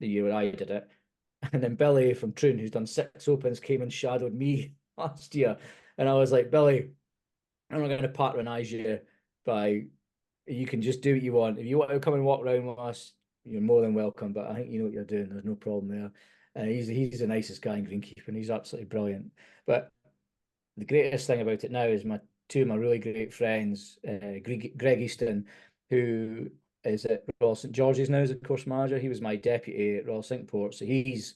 the year I did it. And then Billy from Troon, who's done 6 Opens, came and shadowed me last year. And I was like, Billy, I'm not going to patronize you by, you can just do what you want. If you want to come and walk around with us, you're more than welcome. But I think you know what you're doing. There's no problem there. And he's the nicest guy in greenkeeping. He's absolutely brilliant. But the greatest thing about it now is 2 of my really great friends, Greg Easton, who is at Royal St George's now as a course manager. He was my deputy at Royal Cinqueport, so he's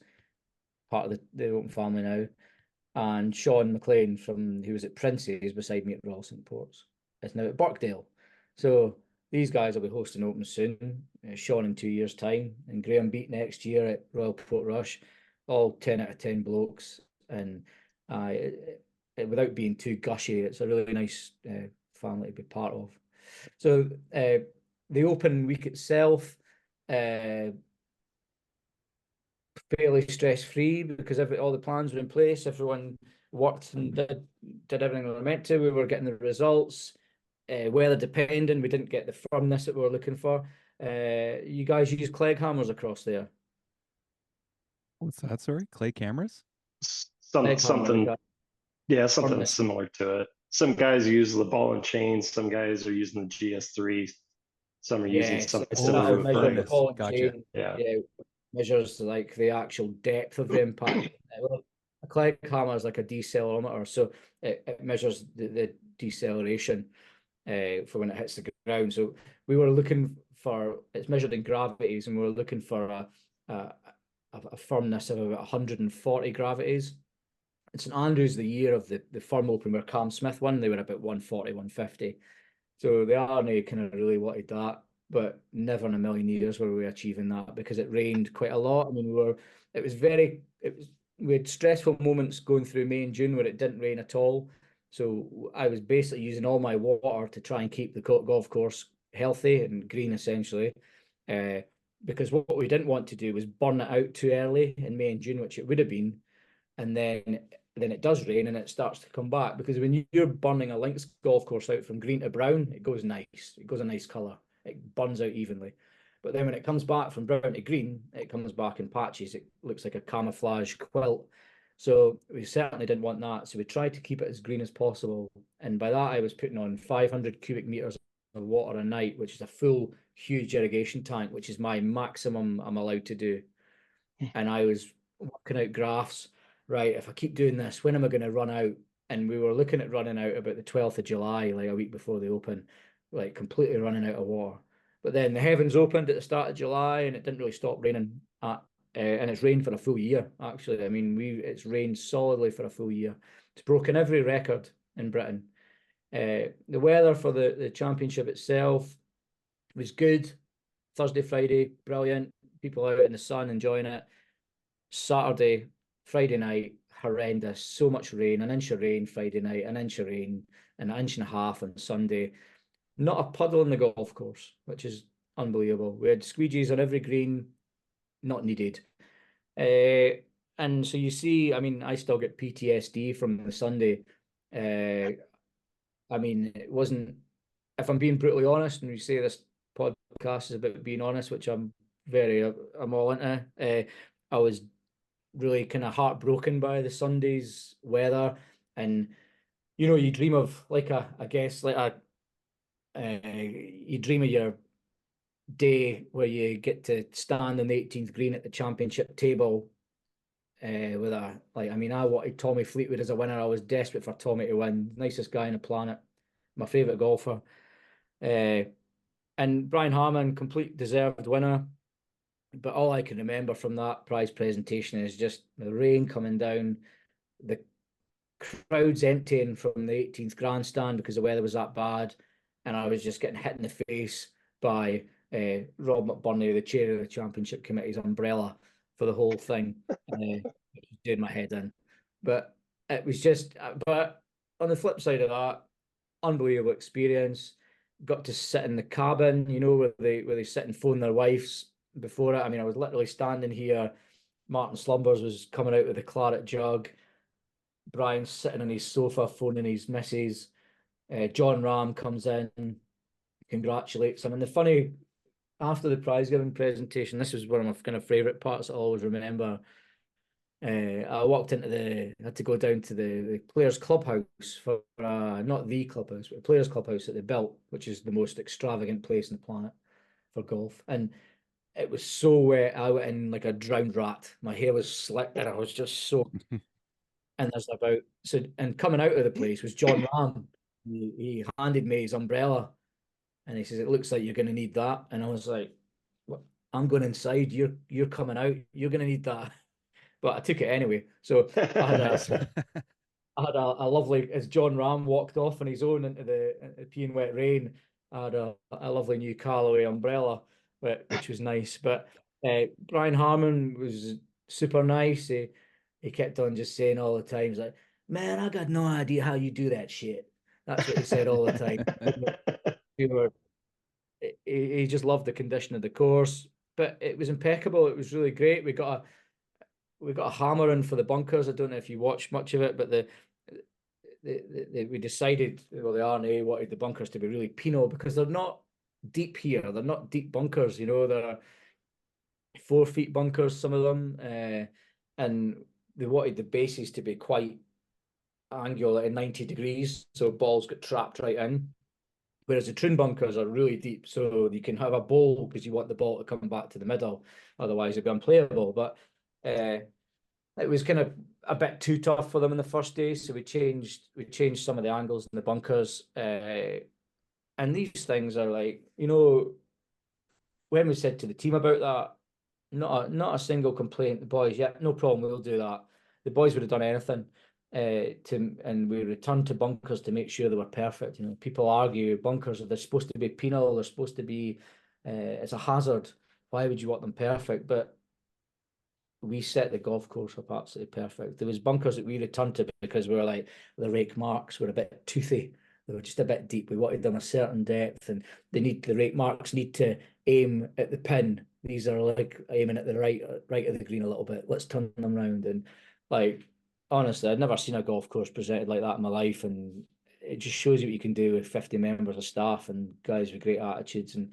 part of the Open family now. And Sean McLean, who was at Prince's beside me at Royal Cinqueports, is now at Birkdale. So these guys will be hosting Open soon. Sean in 2 years' time, and Graham Beat next year at Royal Portrush. All 10 out of 10 blokes, and without being too gushy, it's a really nice family to be part of. So the Open week itself, fairly stress-free, because all the plans were in place. Everyone worked and did everything they were meant to. We were getting the results. Weather dependent, we didn't get the firmness that we were looking for. You guys use Clegg hammers across there? What's that? Sorry, clay cameras? Something, yeah, something firmness. similar to it. Some guys use the ball and chain. Some guys are using the GS3. Some are using something similar. Gotcha. Yeah. Measures like the actual depth of the impact. Well, a Clegg hammer is like a decelerometer, so it measures the deceleration for when it hits the ground. So we were looking for, it's measured in gravities, and we were looking for a firmness of about 140 gravities. St Andrews, the year of the firm open where Cam Smith won, they were about 140, 150. So the Army kind of really wanted that, but never in a million years were we achieving that because it rained quite a lot. I mean, we had stressful moments going through May and June where it didn't rain at all. So I was basically using all my water to try and keep the golf course healthy and green essentially. Uh, because what we didn't want to do was burn it out too early in May and June, which it would have been, and then it does rain and it starts to come back because when you're burning a links golf course out from green to brown, it goes nice. It goes a nice color. It burns out evenly. But then when it comes back from brown to green, it comes back in patches. It looks like a camouflage quilt. So we certainly didn't want that. So we tried to keep it as green as possible. And by that, I was putting on 500 cubic meters of water a night, which is a full, huge irrigation tank, which is my maximum I'm allowed to do. And I was working out graphs. Right, if I keep doing this, when am I going to run out? And we were looking at running out about the 12th of July, like a week before the Open, like completely running out of water. But then the heavens opened at the start of July and it didn't really stop raining and it's rained for a full year, actually. I mean, it's rained solidly for a full year. It's broken every record in Britain. The weather for the championship itself was good. Thursday, Friday, brilliant. People out in the sun enjoying it. Saturday, Friday night, horrendous. So much rain, an inch of rain Friday night, an inch of rain, an inch and a half on Sunday. Not a puddle in the golf course, which is unbelievable. We had squeegees on every green, not needed. And so you see, I mean, I still get PTSD from the Sunday. I mean, it wasn't, if I'm being brutally honest, and we say this podcast is about being honest, which I'm all into, I was really kind of heartbroken by the Sunday's weather. And, you dream of like I guess, you dream of your day where you get to stand on the 18th green at the championship table with I mean, I wanted Tommy Fleetwood as a winner. I was desperate for Tommy to win. Nicest guy on the planet, my favorite golfer. And Brian Harman, complete deserved winner. But all I can remember from that prize presentation is just the rain coming down, the crowds emptying from the 18th grandstand because the weather was that bad, and I was just getting hit in the face by Rob McBurney, the chair of the championship committee's umbrella for the whole thing, did my head in. But it was just, but on the flip side of that, unbelievable experience. Got to sit in the cabin, where they sit and phone their wives before it. I mean, I was literally standing here. Martin Slumbers was coming out with a claret jug. Brian's sitting on his sofa phoning his missus. John Ram comes in, congratulates him. And the funny, after the prize giving presentation, this was one of my kind of favourite parts I always remember. I had to go down to the players' clubhouse for not the clubhouse, but the players' clubhouse that they built, which is the most extravagant place on the planet for golf. And it was so wet, I went in like a drowned rat. My hair was slick and I was just so. And and coming out of the place was John Ram. He handed me his umbrella and he says, "It looks like you're going to need that." And I was like, "What? I'm going inside. You're coming out. You're going to need that." But I took it anyway. So I had Nice. a lovely, as John Ram walked off on his own into the peeing wet rain, I had a lovely new Callaway umbrella, which was nice. But Brian Harmon was super nice. He kept on just saying all the time, he's like, "Man, I got no idea how you do that shit." That's what he said all the time. We were, he just loved the condition of the course, but it was impeccable. It was really great. We got a hammer in for the bunkers. I don't know if you watched much of it, but we decided, well, the R&A wanted the bunkers to be really penal because they're not deep here. They're not deep bunkers, they're 4 feet bunkers, some of them. And they wanted the bases to be quite angular at 90 degrees, so balls get trapped right in. Whereas the trin bunkers are really deep, so you can have a bowl because you want the ball to come back to the middle. Otherwise, it'd be unplayable. But it was kind of a bit too tough for them in the first day, so we changed some of the angles in the bunkers. And these things are like, when we said to the team about that, not a single complaint. The boys, yeah, no problem, we'll do that. The boys would have done anything. and we returned to bunkers to make sure they were perfect. You know, people argue bunkers, they're supposed to be penal, they're supposed to be it's a hazard. Why would you want them perfect? But we set the golf course up absolutely perfect. There was bunkers that we returned to because we were like, the rake marks were a bit toothy. They were just a bit deep. We wanted them a certain depth, and the rake marks need to aim at the pin. These are like aiming at the right of the green a little bit. Let's turn them round. And like honestly, I'd never seen a golf course presented like that in my life. And it just shows you what you can do with 50 members of staff and guys with great attitudes. And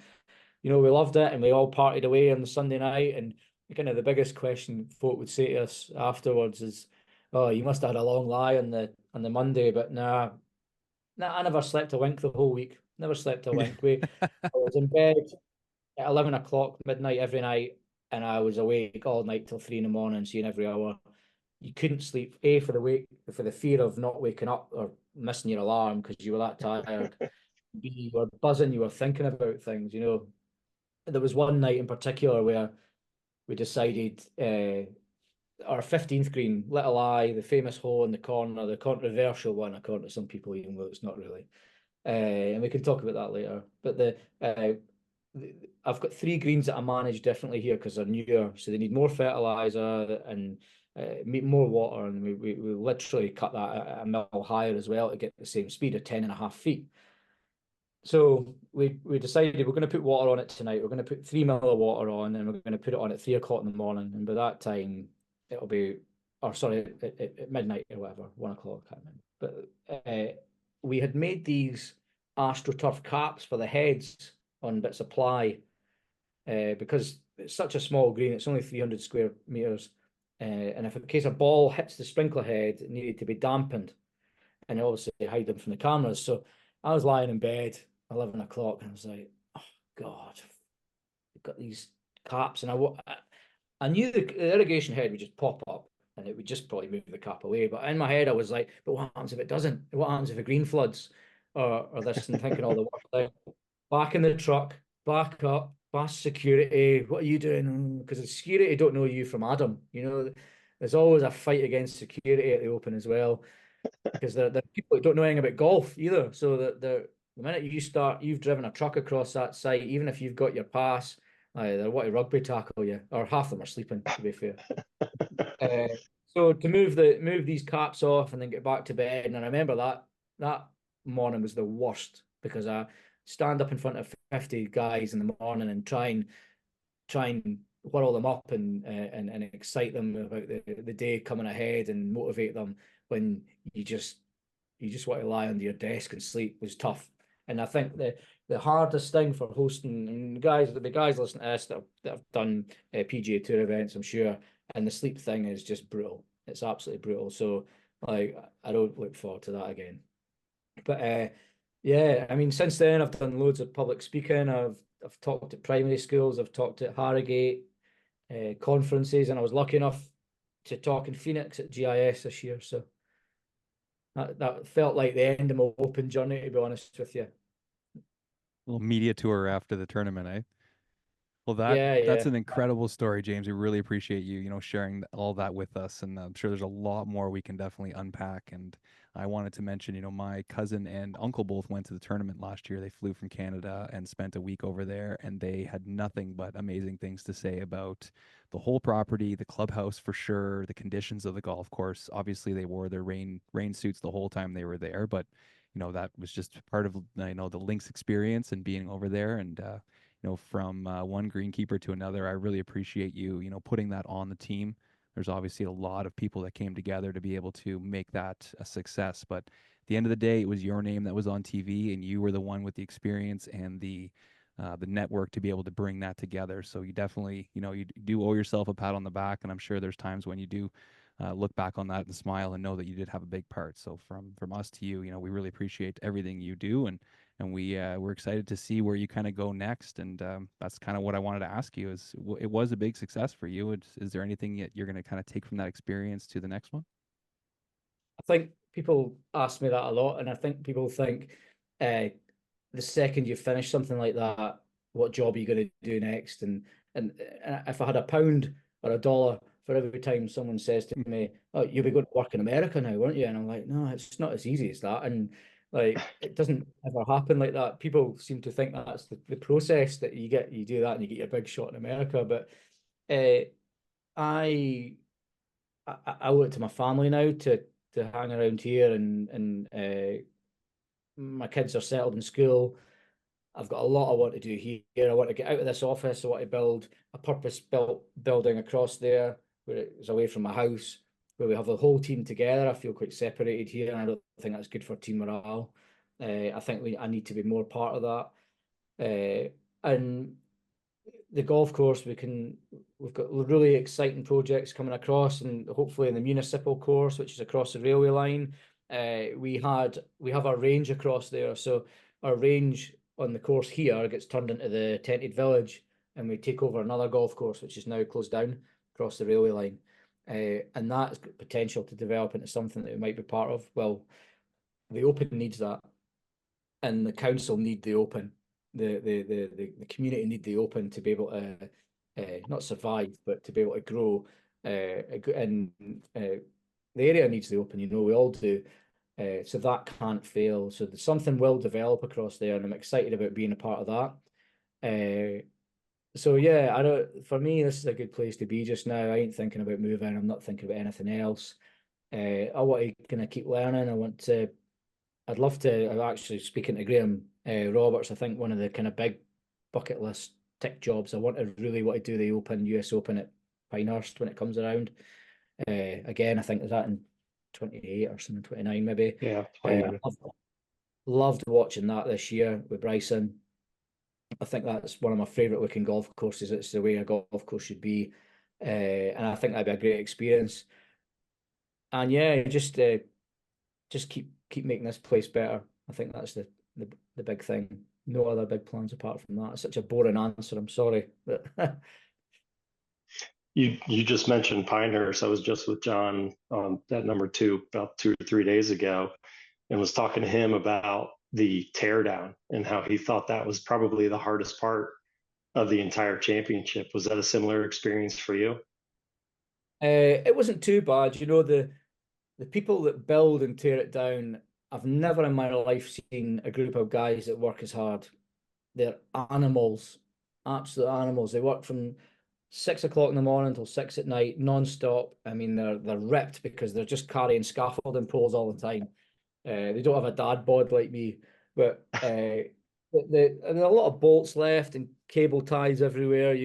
you know, we loved it, and we all partied away on the Sunday night. And kind of the biggest question folk would say to us afterwards is, "Oh, you must have had a long lie on the Monday." But nah, I never slept a wink the whole week. Never slept a wink. I was in bed at 11 o'clock midnight every night, and I was awake all night till 3 in the morning, seeing every hour. You couldn't sleep, A, for the fear of not waking up or missing your alarm because you were that tired. B, you were buzzing, you were thinking about things, you know. There was one night in particular where we decided our 15th green, Little Eye, the famous hole in the corner, the controversial one, according to some people, even though it's not really. And we can talk about that later. But I've got 3 greens that I manage differently here because they're newer, so they need more fertilizer and more water, and we literally cut that a mil higher as well to get the same speed of 10.5 feet. So we decided we're going to put water on it tonight. We're going to put 3 mil of water on, and we're going to put it on at 3 o'clock in the morning. And by that time, it'll be, or sorry, at midnight or whatever, 1 o'clock, I can't remember. But we had made these AstroTurf caps for the heads on bits of ply because it's such a small green. It's only 300 square meters, and if in case a ball hits the sprinkler head, it needed to be dampened, and obviously hide them from the cameras. So I was lying in bed 11 o'clock, and I was like, oh God, I've got these caps. And I knew the irrigation head would just pop up and it would just probably move the cap away. But in my head, I was like, but what happens if it doesn't? What happens if the green floods or this? And thinking all the work. Like, back in the truck, back up, past security. What are you doing? Because the security don't know you from Adam. You know, there's always a fight against security at the Open as well because they're people that don't know anything about golf either. So that the minute you've driven a truck across that site, even if you've got your pass, they're what to rugby tackle you, or half of them are sleeping, to be fair. So to move these caps off and then get back to bed, and I remember that morning was the worst because I stand up in front of 50 guys in the morning and try and whirl them up and excite them about the day coming ahead and motivate them when you just want to lie under your desk and sleep was tough. And I think the hardest thing for hosting, and the guys listening to this that have done PGA Tour events, I'm sure, and the sleep thing is just brutal. It's absolutely brutal. So like I don't look forward to that again. But yeah, I mean, since then I've done loads of public speaking. I've talked at primary schools. I've talked at Harrogate conferences, and I was lucky enough to talk in Phoenix at GIS this year. So that felt like the end of my open journey, to be honest with you. Little media tour after the tournament, eh? Well, Yeah, that's yeah. an incredible story, James. We really appreciate you, sharing all that with us, and I'm sure there's a lot more we can definitely unpack. And I wanted to mention, my cousin and uncle both went to the tournament last year. They flew from Canada and spent a week over there, and they had nothing but amazing things to say about the whole property, the clubhouse for sure, the conditions of the golf course. Obviously, they wore their rain suits the whole time they were there, but that was just part of the links experience and being over there and from one greenkeeper to another. I really appreciate you, putting that on the team. There's obviously a lot of people that came together to be able to make that a success. But at the end of the day, it was your name that was on TV, and you were the one with the experience and the network to be able to bring that together. So you definitely, you do owe yourself a pat on the back. And I'm sure there's times when you do look back on that and smile and know that you did have a big part. So from us to you, we really appreciate everything you do, and we're excited to see where you kind of go next. And that's kind of what I wanted to ask you. It was a big success for you. Is there anything that you're going to kind of take from that experience to the next one? I think people ask me that a lot, and I think people think uh, the second you finish something like that, what job are you going to do next? And if I had a pound or a dollar for every time someone says to me, "Oh, you'll be going to work in America now, won't you?" And I'm like, "No, it's not as easy as that." And like, it doesn't ever happen like that. People seem to think that's the process, that you do that and you get your big shot in America. But uh, I, I look to my family now to hang around here, and my kids are settled in school. I've got a lot I want to do here. I want to get out of this office. I want to build a purpose-built building across there where it's away from my house, where we have the whole team together. I feel quite separated here, and I don't think that's good for team morale. I think I need to be more part of that. And the golf course, we've got really exciting projects coming across, and hopefully in the municipal course, which is across the railway line. We have our range across there, so our range on the course here gets turned into the tented village, and we take over another golf course which is now closed down across the railway line. And that's got potential to develop into something that we might be part of. Well, the Open needs that, and the council need the Open. The community need the Open to be able to not survive, but to be able to grow. And the area needs the Open, we all do. So that can't fail. So something will develop across there, and I'm excited about being a part of that. So yeah, I don't. For me, this is a good place to be just now. I ain't thinking about moving. I'm not thinking about anything else. I want to kind of keep learning. I'd love to. I'm actually speaking to Graham Roberts. I think one of the kind of big bucket list tick jobs. Really want to do the US Open at Pinehurst when it comes around. Again, I think is that in 28 or something, 29 maybe. Yeah, 29. Loved watching that this year with Bryson. I think that's one of my favourite looking golf courses. It's the way a golf course should be, and I think that'd be a great experience. And yeah, just keep making this place better. I think that's the big thing. No other big plans apart from that. It's such a boring answer. I'm sorry, but You just mentioned Pinehurst. I was just with John at number two about 2 or 3 days ago, and was talking to him about the teardown and how he thought that was probably the hardest part of the entire championship. Was that a similar experience for you? it wasn't too bad. The people that build and tear it down. I've never in my life seen a group of guys that work as hard. They're animals, absolute animals. They work from 6 o'clock in the morning till 6 at night, non-stop. I mean, they're ripped because they're just carrying scaffolding poles all the time. They don't have a dad bod like me, but and there are a lot of bolts left and cable ties everywhere,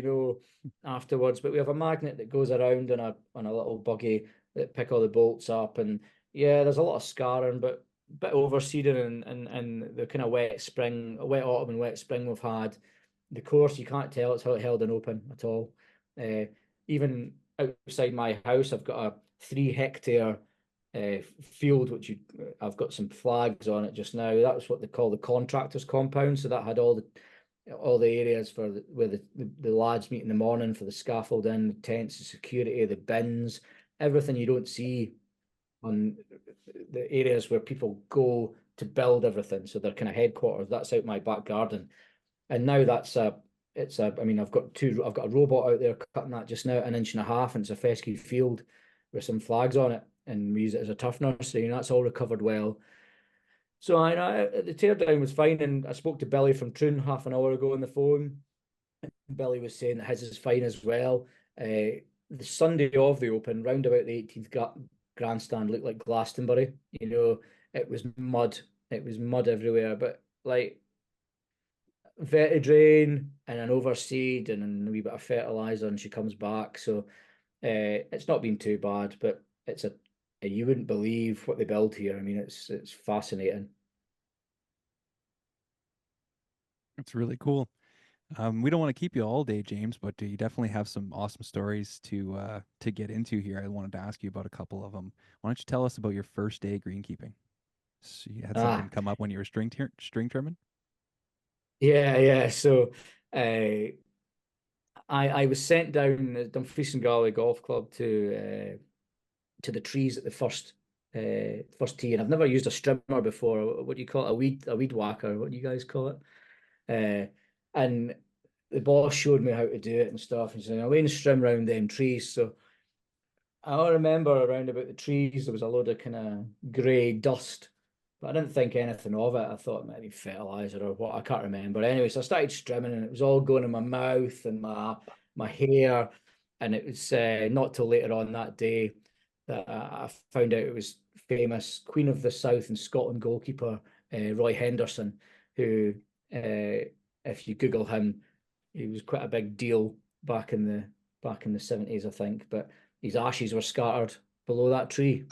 afterwards. But we have a magnet that goes around on a little buggy that pick all the bolts up, and yeah, there's a lot of scarring, but a bit overseeding and the kind of wet autumn and wet spring we've had. The course, you can't tell it's held and open at all. Uh, Even outside my house, I've got a 3 hectare field, I've got some flags on it just now. That was what they call the contractors compound. So that had all the areas for where the lads meet in the morning for the scaffolding, the tents, the security, the bins, everything you don't see on the areas where people go to build everything. So they're kind of headquarters. That's out my back garden. And now I mean, I've got a robot out there cutting that just now, an inch and a half, and it's a fescue field with some flags on it, and we use it as a turf nursery, and that's all recovered well. So the teardown was fine, and I spoke to Billy from Troon half an hour ago on the phone. Billy was saying that his is fine as well. The Sunday of the Open, round about the 18th grandstand, looked like Glastonbury. It was mud. It was mud everywhere, but like vetted rain and an overseed and a wee bit of fertilizer, and she comes back. So it's not been too bad, but you wouldn't believe what they build here. I mean, it's fascinating. It's really cool. We don't want to keep you all day, James, but you definitely have some awesome stories to get into here. I wanted to ask you about a couple of them. Why don't you tell us about your first day greenkeeping? So you had something Ah, come up when you were string trimming? yeah. So uh, I was sent down the Dumfries and Galway Golf Club to the trees at the first tee, and I've never used a strimmer before. What do you call it? A weed whacker? What do you guys call it? And the boss showed me how to do it and stuff, and said, "I lay and strim round them trees." So I remember around about the trees there was a load of kind of grey dust, but I didn't think anything of it. I thought it might be fertilizer or what, I can't remember. Anyway, so I started strimming and it was all going in my mouth and my hair. And it was not till later on that day that I found out it was famous Queen of the South and Scotland goalkeeper Roy Henderson, who, if you Google him, he was quite a big deal back in the 70s, I think. But his ashes were scattered below that tree.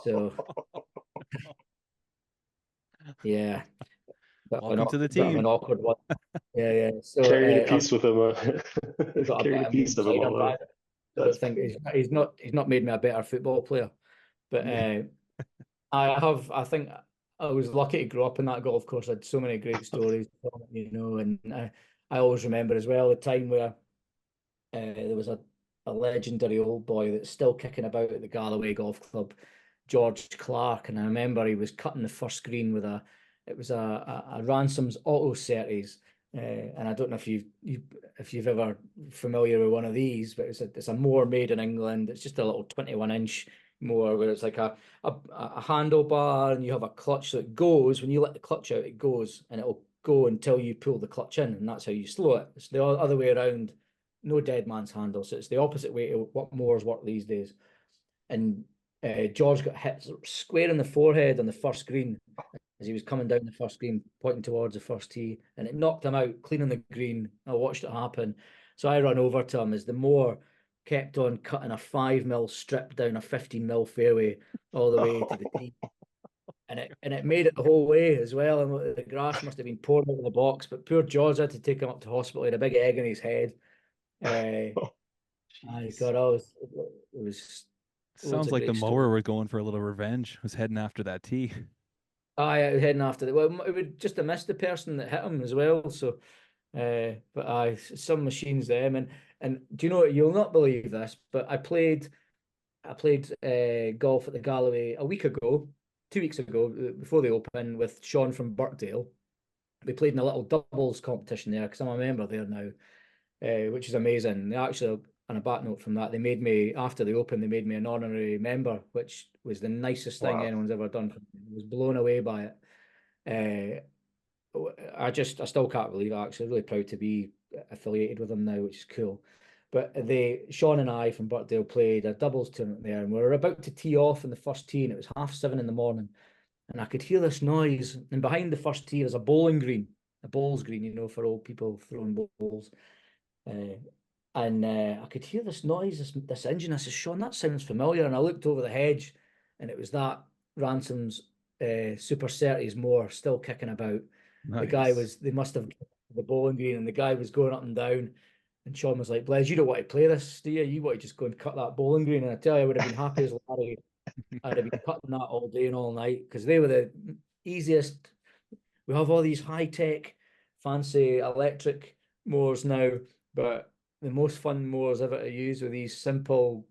So yeah, Welcome to the bit of an team. awkward one. Yeah, yeah. So Carried a I've piece with him. got a bit Carried a of me piece of him inside on all over. that. I don't That's think funny. he's not made me a better football player. But I think I was lucky to grow up in that golf course. I had so many great stories, and I always remember as well the time where there was a legendary old boy that's still kicking about at the Galloway Golf Club, George Clark, and I remember he was cutting the first green with it was a Ransom's Auto Series, and I don't know if you've ever familiar with one of these, but it's a moor made in England. It's just a little 21-inch moor where it's like a handlebar and you have a clutch, so it goes when you let the clutch out, it goes and it'll go until you pull the clutch in, and that's how you slow it. It's the other way around, no dead man's handle. So it's the opposite way to what moors work these days. And George got hit square in the forehead on the first green as he was coming down the first green, pointing towards the first tee, and it knocked him out, clean on the green. I watched it happen. So I ran over to him as the moor kept on cutting a 5 mil strip down a 15 mil fairway all the way to the tee. And it made it the whole way as well. And the grass must have been pouring out of the box, but poor George had to take him up to hospital. He had a big egg in his head. I Jeez. God, it was loads Sounds of like the great stories. mower were going for a little I revenge, was heading after that tee. was heading after the well, it would just have missed the person that hit him as well. So, but some machines them, and do you know what? You'll not believe this, but I played golf at the Galloway a week ago, 2 weeks ago, before the Open with Sean from Birkdale. We played in a little doubles competition there because I'm a member there now, which is amazing. They actually, on a back note from that, they made me after the Open. They made me an honorary member, which was the nicest thing Wow. anyone's ever done for me. I was blown away by it. I still can't believe it. Actually, really proud to be affiliated with them now, which is cool. But Sean and I from Birkdale played a doubles tournament there, and we were about to tee off in the first tee, and it was 7:30 in the morning, and I could hear this noise, and behind the first tee was a bowling green, a bowls green, for old people throwing bowls. Uh, and I could hear this noise, this engine. I said, Sean, that sounds familiar. And I looked over the hedge, and it was that Ransom's Super Certes moor still kicking about. Nice. They must have the bowling green, and the guy was going up and down. And Sean was like, Bledge, you don't want to play this, do you? You want to just go and cut that bowling green. And I tell you, I would have been happy as Larry. I'd have been cutting that all day and all night because they were the easiest. We have all these high tech, fancy electric mowers now, but the most fun mowers ever to use were these simple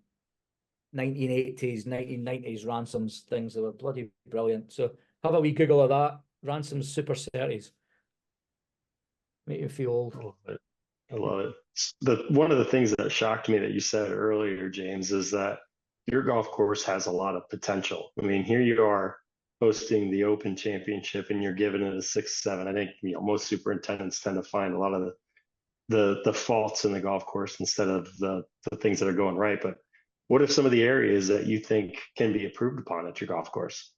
1980s, 1990s Ransoms things that were bloody brilliant. So have a wee Google of that. Ransom's Super Certes. Make you feel I old. love it. I love it. One of the things that shocked me that you said earlier, James, is that your golf course has a lot of potential. I mean, here you are hosting the Open Championship, and you're giving it a 6-7. I think most superintendents tend to find a lot of the faults in the golf course instead of the things that are going right. But what are some of the areas that you think can be improved upon at your golf course?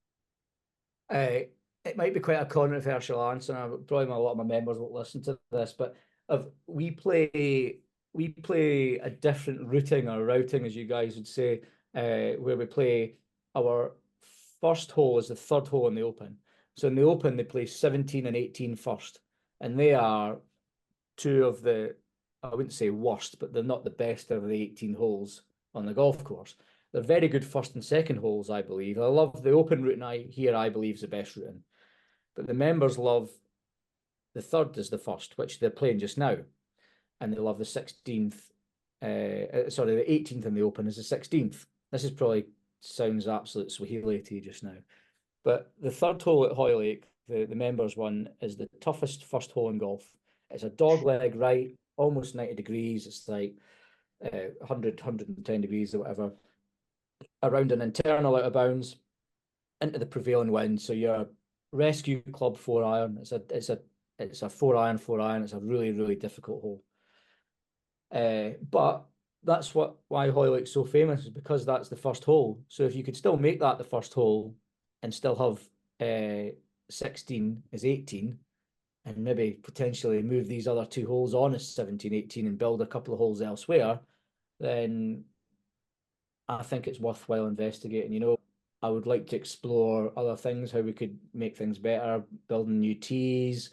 It might be quite a controversial answer, and probably a lot of my members won't listen to this, but if we play a different routing, as you guys would say, where we play our first hole is the third hole in the Open. So in the Open, they play 17 and 18 first, and they are two of I wouldn't say worst, but they're not the best of the 18 holes on the golf course. They're very good first and second holes, I believe. I love the Open routing I believe is the best routing. But the members love the third is the first, which they're playing just now. And they love the 16th, the 18th in the Open is the 16th. This is probably sounds absolute Swahili to you just now. But the third hole at Hoylake, the members one, is the toughest first hole in golf. It's a dog leg right, almost 90 degrees. It's like 100, 110 degrees or whatever, around an internal out of bounds into the prevailing wind. So your rescue club 4-iron. It's a 4-iron, 4-iron. It's a really, really difficult hole. But that's why Hoylike's so famous, is because that's the first hole. So if you could still make that the first hole and still have 16 as 18, and maybe potentially move these other two holes on as 17, 18 and build a couple of holes elsewhere, then I think it's worthwhile investigating. You know, I would like to explore other things, how we could make things better, building new tees,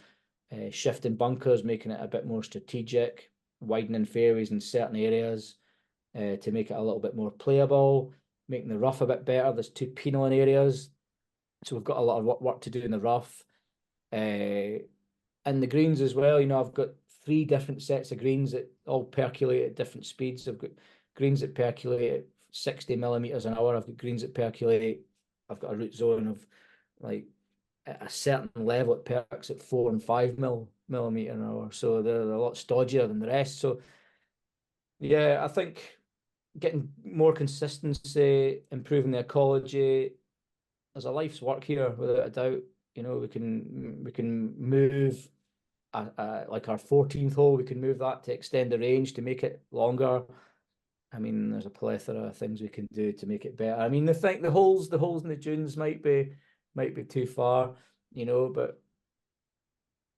shifting bunkers, making it a bit more strategic, widening fairways in certain areas to make it a little bit more playable, making the rough a bit better. There's two peneling areas, so we've got a lot of work to do in the rough. And the greens as well, you know, I've got 3 different sets of greens that all percolate at different speeds. I've got greens that percolate at 60 millimeters an hour. I've got greens that percolate. I've got a root zone of like at a certain level, it perks at 4 and 5 millimeter an hour. So they're a lot stodgier than the rest. So yeah, I think getting more consistency, improving the ecology. There's a life's work here without a doubt. You know, we can move like our 14th hole, we can move that to extend the range to make it longer. I mean, there's a plethora of things we can do to make it better. I mean, the holes in the dunes might be too far, you know, but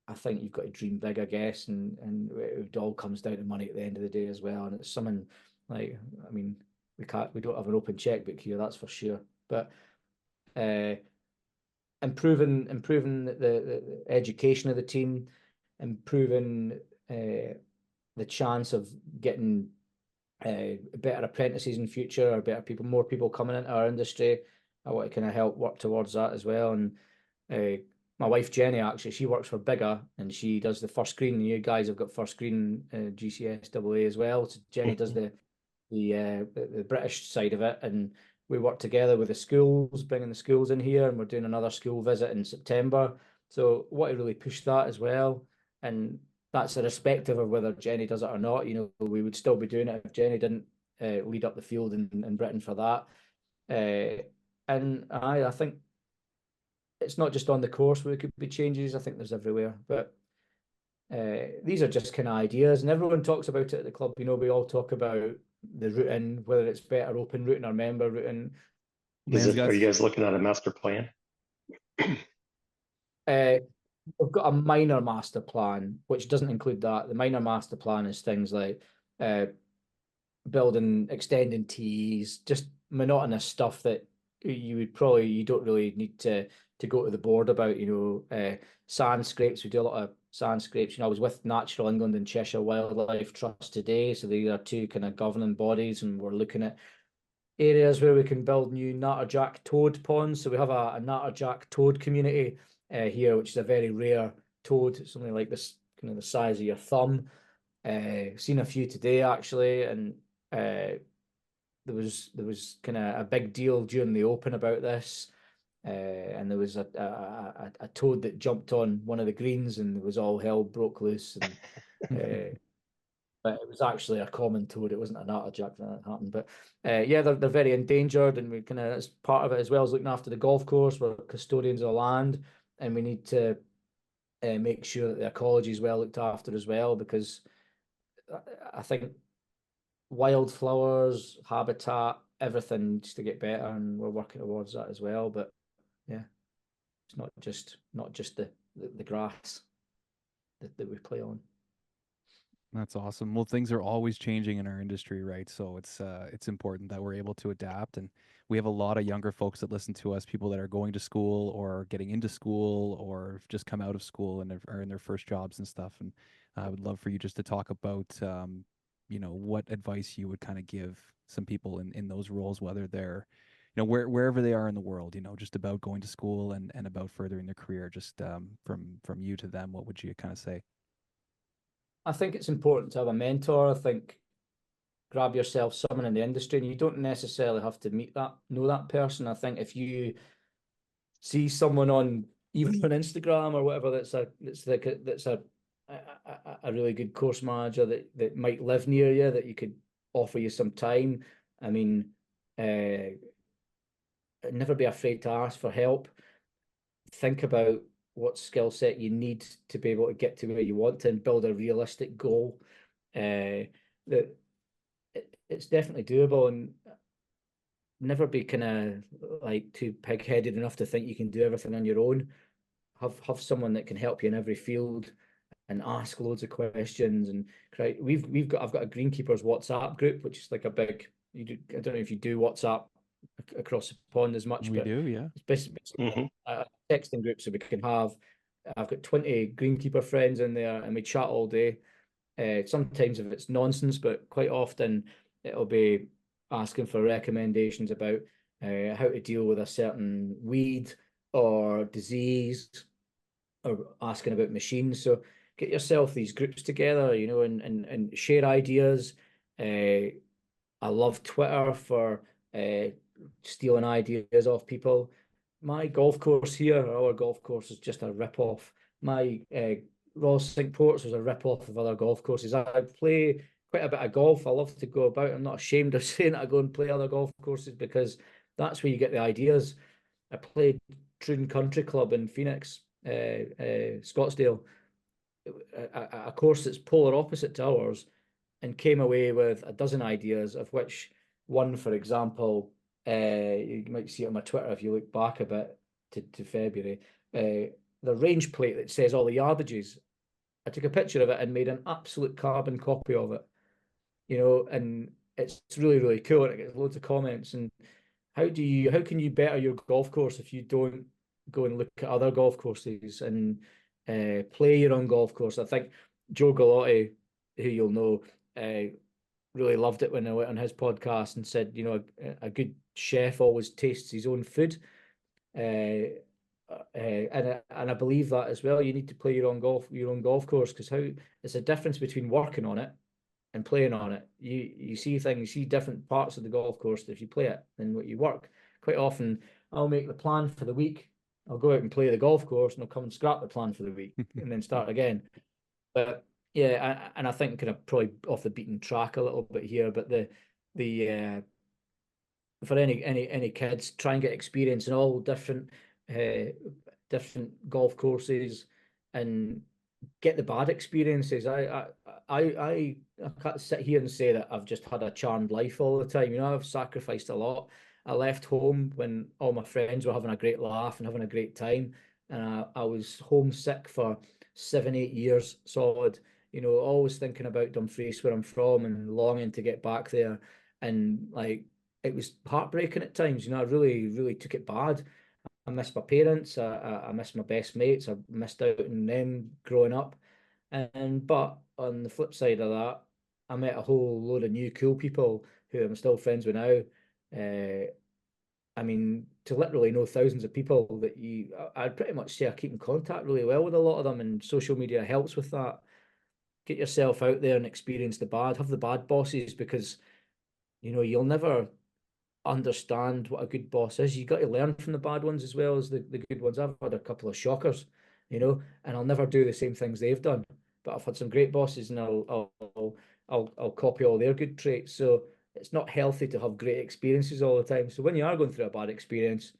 I think you've got to dream big, I guess, and it all comes down to money at the end of the day as well. And it's something like, I mean, we don't have an open checkbook here, that's for sure. But uh, improving the education of the team, improving the chance of getting better apprentices in future, or more people coming into our industry. I want to kind of help work towards that as well. And my wife Jenny, actually, she works for Bigger and she does the first green. You guys have got first green GCSAA as well. So Jenny does the British side of it, and we work together with the schools, bringing the schools in here, and we're doing another school visit in September. So want to really push that as well, and that's irrespective of whether Jenny does it or not. You know, we would still be doing it if Jenny didn't lead up the field in Britain for that. And I think it's not just on the course where there could be changes. I think there's everywhere, but these are just kind of ideas, and everyone talks about it at the club. You know, we all talk about the routing, whether it's better open routing or member routing. Are you guys looking at a master plan? We've got a minor master plan, which doesn't include that. The minor master plan is things like building, extending tees, just monotonous stuff that you don't really need to go to the board about. You know, sand scrapes. We do a lot of sand scrapes. You know, I was with Natural England and Cheshire Wildlife Trust today, so they are two kind of governing bodies, and we're looking at areas where we can build new natterjack toad ponds. So we have a natterjack toad community here, which is a very rare toad. It's something like this, kind of the size of your thumb. Seen a few today actually, and there was kind of a big deal during the Open about this. And there was a toad that jumped on one of the greens, and it was all hell broke loose. And but it was actually a common toad. It wasn't an natterjack that happened. But yeah, they're very endangered, and we kind of, as part of it as well as looking after the golf course, we're custodians of the land, and we need to make sure that the ecology is well looked after as well, because I think wildflowers, habitat, everything needs to get better, and we're working towards that as well. But yeah, it's not just the grass that we play on. That's awesome. Well, things are always changing in our industry, right? So it's important that we're able to adapt. And we have a lot of younger folks that listen to us, people that are going to school or getting into school or have just come out of school and are in their first jobs and stuff. And I would love for you just to talk about, you know, what advice you would kind of give some people in those roles, whether they're, you know, wherever they are in the world, you know, just about going to school and about furthering their career. Just from you to them, what would you kind of say? I think it's important to have a mentor. I think grab yourself someone in the industry, and you don't necessarily have to know that person. I think if you see someone on, even on Instagram or whatever, that's a really good course manager that might live near you, that you could offer you some time. I mean, never be afraid to ask for help. Think about what skill set you need to be able to get to where you want to and build a realistic goal. That it's definitely doable, and never be kind of like too pig-headed enough to think you can do everything on your own. Have someone that can help you in every field and ask loads of questions. And I've got a greenkeepers WhatsApp group, which is like a big, I don't know if you do WhatsApp across the pond as much, We but do, yeah. it's basically a texting group, so we can have. I've got 20 greenkeeper friends in there, and we chat all day. Sometimes if it's nonsense, but quite often it'll be asking for recommendations about how to deal with a certain weed or disease, or asking about machines. So get yourself these groups together, and share ideas. I love Twitter for stealing ideas off people. My golf course here, our golf course, is just a rip-off. My Royal Cinque Ports was a rip-off of other golf courses. I play quite a bit of golf. I love to go about. I'm not ashamed of saying I go and play other golf courses, because that's where you get the ideas. I played Troon Country Club in Phoenix, Scottsdale, a course that's polar opposite to ours, and came away with a dozen ideas, of which one, for example, you might see it on my Twitter if you look back a bit to February, the range plate that says all the yardages. I took a picture of it and made an absolute carbon copy of it, and it's really, really cool, and it gets loads of comments. And how can you better your golf course if you don't go and look at other golf courses and play your own golf course? I think Joe Gallotti, who you'll know, really loved it when I went on his podcast and said, a good chef always tastes his own food. And I believe that as well. You need to play your own golf course, because it's a difference between working on it and playing on it. You see things, you see different parts of the golf course if you play it than what you work. Quite often, I'll make the plan for the week. I'll go out and play the golf course, and I'll come and scrap the plan for the week and then start again. But yeah, and I think kind of probably off the beaten track a little bit here, but the for any kids, try and get experience in all different golf courses, and get the bad experiences. I can't sit here and say that I've just had a charmed life all the time. I've sacrificed a lot. I left home when all my friends were having a great laugh and having a great time, and I was homesick for 7, 8 years solid. Always thinking about Dumfries, where I'm from, and longing to get back there. And like, it was heartbreaking at times. I really, really took it bad. I missed my parents. I missed my best mates. I missed out on them growing up. But on the flip side of that, I met a whole load of new cool people who I'm still friends with now. I mean, to literally know thousands of people that I'd pretty much say I keep in contact really well with a lot of them, and social media helps with that. Get yourself out there and experience the bad. Have the bad bosses, because you'll never understand what a good boss is. You got to learn from the bad ones as well as the good ones. I've had a couple of shockers, and I'll never do the same things they've done. But I've had some great bosses, and I'll copy all their good traits. So it's not healthy to have great experiences all the time. So when you are going through a bad experience,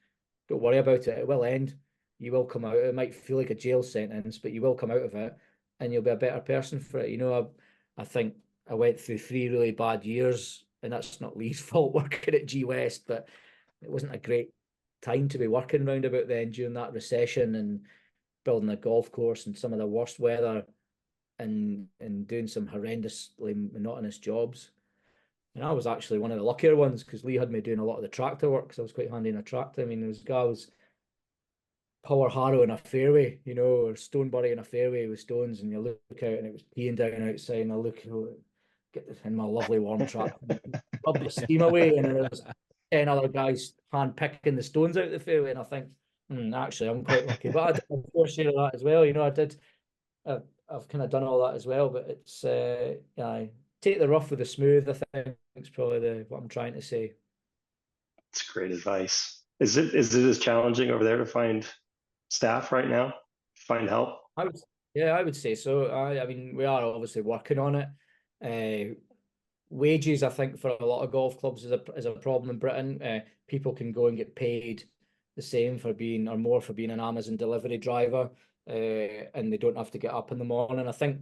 don't worry about it. It will end. You will come out. It might feel like a jail sentence, but you will come out of it, and you'll be a better person for it. I think I went through 3 really bad years, and that's not Lee's fault working at G West, but it wasn't a great time to be working round about then during that recession, and building a golf course in some of the worst weather, and doing some horrendously monotonous jobs. And I was actually one of the luckier ones, because Lee had me doing a lot of the tractor work, because I was quite handy in a tractor. I mean, there was guys power harrow in a fairway, or stonebury in a fairway with stones, and you look out and it was peeing down outside, and I look, get in my lovely warm trap, rub the steam away, and there was 10 other guys hand picking the stones out of the fairway, and I think, actually, I'm quite lucky. But I did my fair share of that as well. I've kind of done all that as well. But it's take the rough with the smooth, I think it's probably what I'm trying to say. It's great advice. Is it as challenging over there to find staff right now? Find help? I would say so. I mean, we are obviously working on it. wages, I think, for a lot of golf clubs is a problem in Britain. People can go and get paid the same for being or more for being an Amazon delivery driver, and they don't have to get up in the morning. I think,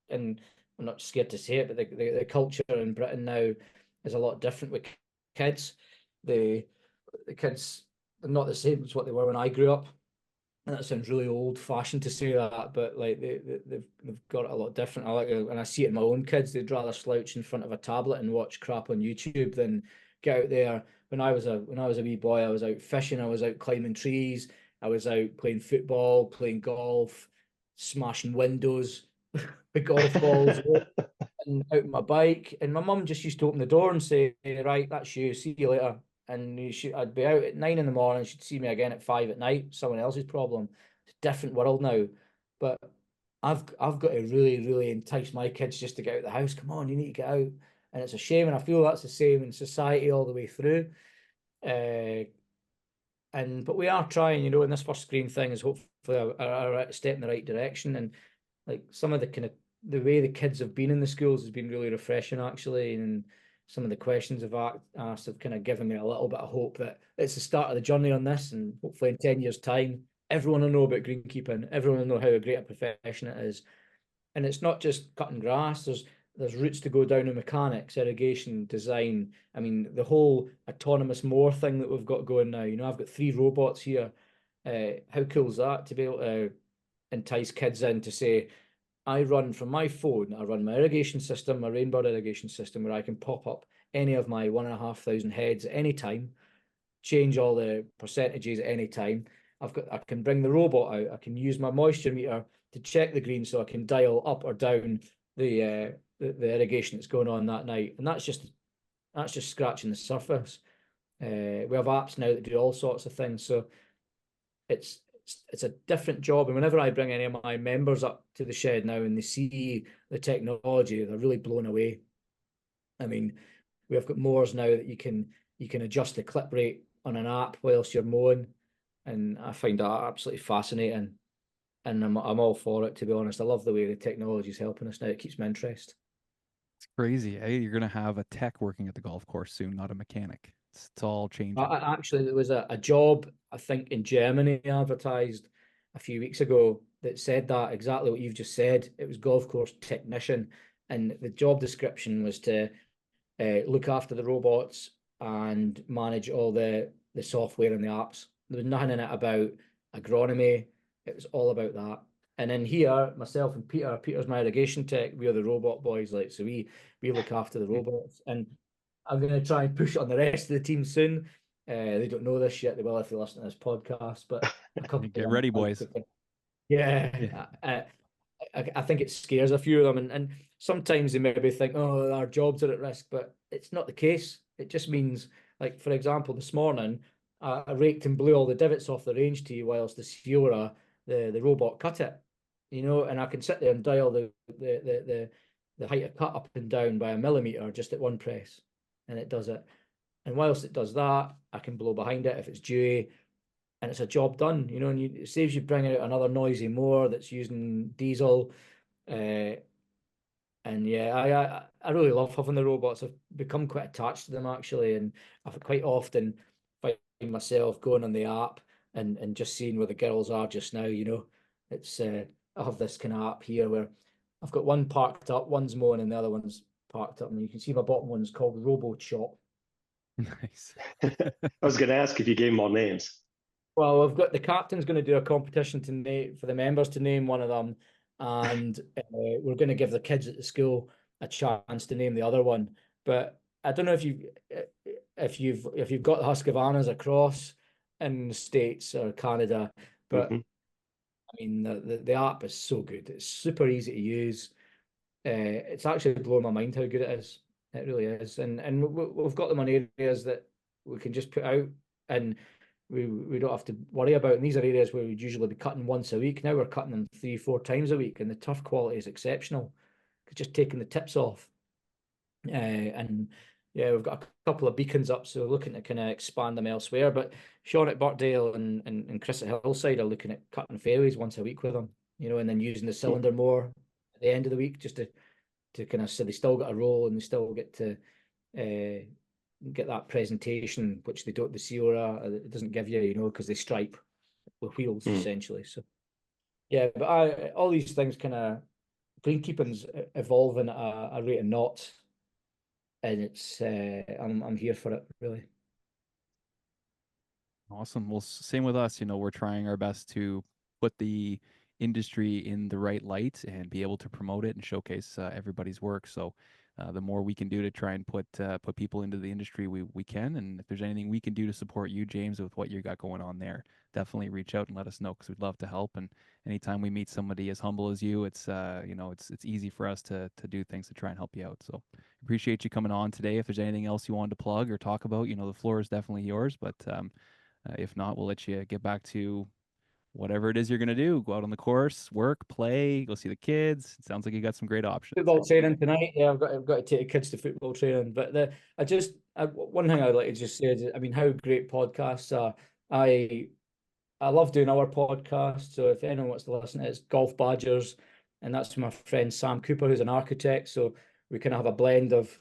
and I'm not scared to say it, but the culture in Britain now is a lot different with kids. The kids are not the same as what they were when I grew up. And that sounds really old fashioned to say that, but like they've got it a lot different. I like it, and I see it in my own kids. They'd rather slouch in front of a tablet and watch crap on YouTube than get out there. When I was a wee boy, I was out fishing, I was out climbing trees, I was out playing football, playing golf, smashing windows with golf balls, and out on my bike. And my mum just used to open the door and say, "Right, that's you. See you later." And I'd be out at 9 in the morning. She'd see me again at 5 at night. Someone else's problem. It's a different world now. But I've got to really, really entice my kids just to get out of the house. Come on, you need to get out. And it's a shame. And I feel that's the same in society all the way through. But we are trying, and this first screen thing is hopefully a step in the right direction. And like some of the kind of the way the kids have been in the schools has been really refreshing actually. And some of the questions I've asked have kind of given me a little bit of hope that it's the start of the journey on this. And hopefully in 10 years' time, everyone will know about greenkeeping. Everyone will know how great a profession it is. And it's not just cutting grass. There's routes to go down in mechanics, irrigation, design. I mean, the whole autonomous mower thing that we've got going now. I've got 3 robots here. How cool is that to be able to entice kids in to say, I run from my phone, I run my irrigation system, my rainbow irrigation system, where I can pop up any of my 1,500 heads at any time, change all the percentages at any time. I can bring the robot out. I can use my moisture meter to check the green, so I can dial up or down the irrigation that's going on that night. And that's just scratching the surface. We have apps now that do all sorts of things. So it's a different job. And whenever I bring any of my members up to the shed now and they see the technology, they're really blown away. I mean, we have got mowers now that you can adjust the clip rate on an app whilst you're mowing, and I find that absolutely fascinating. And I'm all for it, to be honest. I love the way the technology is helping us now. It keeps my interest. It's crazy, eh? You're gonna have a tech working at the golf course soon, not a mechanic. It's all changing. Actually, there was a job, I think, in Germany advertised a few weeks ago that said that exactly what you've just said. It was golf course technician, and the job description was to look after the robots and manage all the software and the apps. There was nothing in it about agronomy. It was all about that. And then here, myself and Peter's my irrigation tech. We are the robot boys, like, so we look after the robots. And I'm going to try and push it on the rest of the team soon. They don't know this yet. They will if they listen to this podcast. But a couple of Get them, ready, boys. yeah. I think it scares a few of them, and sometimes they maybe think, oh, our jobs are at risk, but it's not the case. It just means, like, for example, this morning, I raked and blew all the divots off the range tee whilst the sealer, the robot cut it, and I can sit there and dial the height of cut up and down by a millimeter just at one press, and it does it. And whilst it does that, I can blow behind it if it's dewy, and it's a job done, and it saves you bringing out another noisy mower that's using diesel. Uh, and yeah, I really love having the robots. I've become quite attached to them actually, and I've quite often find myself going on the app and just seeing where the girls are just now. It's I have this kind of app here where I've got one parked up, one's mowing, and the other one's parked up, and you can see my bottom one's called Robo Chop. Nice. I was going to ask if you gave them all names. Well, I've got the captain's going to do a competition to name for the members to name one of them, and we're going to give the kids at the school a chance to name the other one. But I don't know if you've got the Husqvarnas across in the States or Canada, but Mm-hmm. I mean the app is so good. It's super easy to use. It's actually blowing my mind how good it is. It really is, and we've got them on areas that we can just put out, and we don't have to worry about. And these are areas where we'd usually be cutting once a week. Now we're cutting them 3-4 times a week, and the turf quality is exceptional. It's just taking the tips off. And yeah, we've got a couple of beacons up, so looking to kind of expand them elsewhere. But Sean at Birkdale and Chris at Hillside are looking at cutting fairways once a week with them, and then using the cylinder more at the end of the week just to to kind of, so they still got a role and they still get to get that presentation, which they don't, the Sierra, it doesn't give you, because they stripe with wheels essentially. So yeah, but all these things kind of, greenkeeping's evolving at a rate of knots, and it's I'm here for it really. Awesome. Well, same with us. We're trying our best to put the industry in the right light and be able to promote it and showcase everybody's work. So, the more we can do to try and put people into the industry, we can. And if there's anything we can do to support you, James, with what you got going on there, definitely reach out and let us know because we'd love to help. And anytime we meet somebody as humble as you, it's easy for us to do things to try and help you out. So, appreciate you coming on today. If there's anything else you wanted to plug or talk about, the floor is definitely yours. But if not, we'll let you get back to whatever it is you're going to do. Go out on the course, work, play, go see the kids. It sounds like you got some great options. Football training tonight. Yeah, I've got to take the kids to football training. But one thing I'd like to just say is, I mean, how great podcasts are. I love doing our podcast. So if anyone wants to listen, it's Golf Badgers, and that's my friend Sam Cooper, who's an architect. So we kind of have a blend of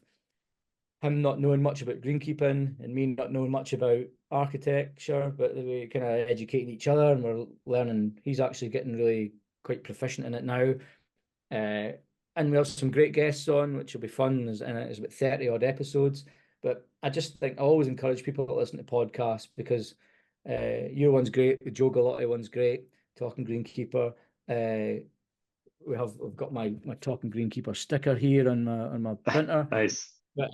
him not knowing much about greenkeeping and me not knowing much about architecture, but we kind of educating each other and we're learning. He's actually getting really quite proficient in it now. And we have some great guests on, which will be fun. And it's about 30 odd episodes. But I just think I always encourage people to listen to podcasts because your one's great, the Joe Gallotti one's great, Talking Greenkeeper. We've got my Talking Greenkeeper sticker here on my printer. Nice. But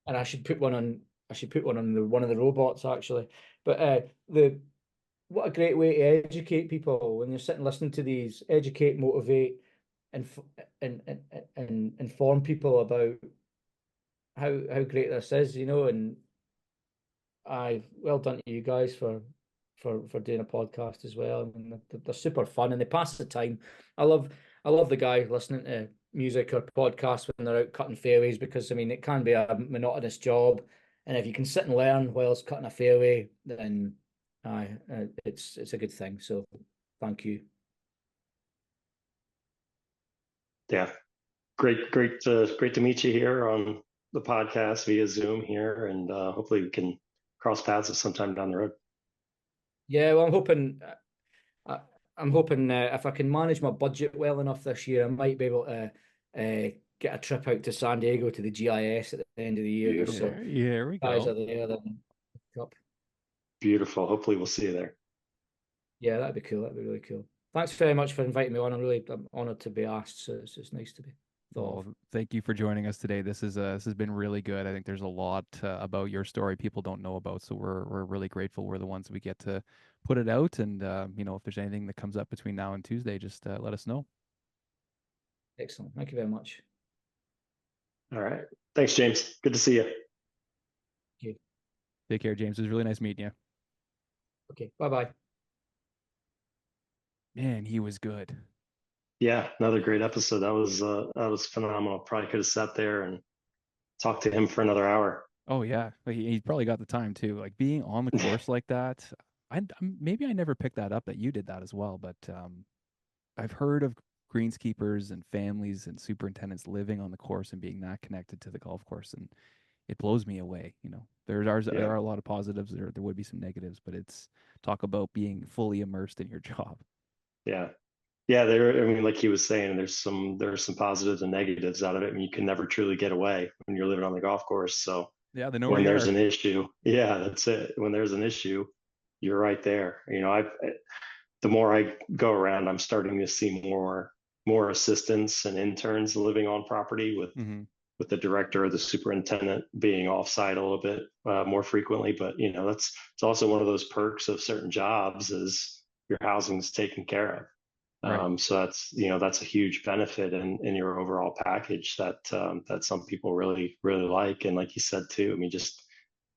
and I should put one on. I should put one on one of the robots actually. But the what a great way to educate people when you're sitting listening to these. Educate, motivate, and inform people about how great this is. And well done to you guys for doing a podcast as well. I mean, they're super fun and they pass the time. I love the guy listening to music or podcasts when they're out cutting fairways because I mean it can be a monotonous job, and if you can sit and learn whilst cutting a fairway, then it's a good thing. So thank you. Yeah, great to meet you here on the podcast via Zoom here, and hopefully we can cross paths at sometime down the road. Yeah, well, I'm hoping if I can manage my budget well enough this year, I might be able to get a trip out to San Diego to the GIS at the end of the year. So Yeah, there we guys go. are there, then up. Beautiful. Hopefully we'll see you there. Yeah, that'd be cool. That'd be really cool. Thanks very much for inviting me on. I'm honored to be asked. So it's nice to be thought Well, of. thank you for joining us today. This has been really good. I think there's a lot about your story people don't know about, so we're really grateful. We're the ones we get to put it out, and if there's anything that comes up between now and Tuesday, just let us know. Excellent. Thank you very much. All right. Thanks, James. Good to see you. Okay. Take care, James. It was really nice meeting you. Okay. Bye-bye. Man, he was good. Yeah, another great episode. That was phenomenal. Probably could have sat there and talked to him for another hour. Oh yeah, like, he probably got the time too. Like being on the course like that. Maybe I never picked that up that you did that as well, but I've heard of greenskeepers and families and superintendents living on the course and being that connected to the golf course, and it blows me away. There Yeah. are a lot of positives. There would be some negatives, but it's talk about being fully immersed in your job. Yeah. Yeah, I mean, like he was saying, there's some positives and negatives out of it. I mean, you can never truly get away when you're living on the golf course. So Yeah, they know where when you there's are. an issue, yeah, that's it. When there's an issue, you're right there. The more I go around, I'm starting to see more assistants and interns living on property Mm-hmm. with the director or the superintendent being offsite a little bit more frequently. But it's also one of those perks of certain jobs is your housing's taken care of. Right. So that's a huge benefit in your overall package that some people really really like. And like you said too, I mean, just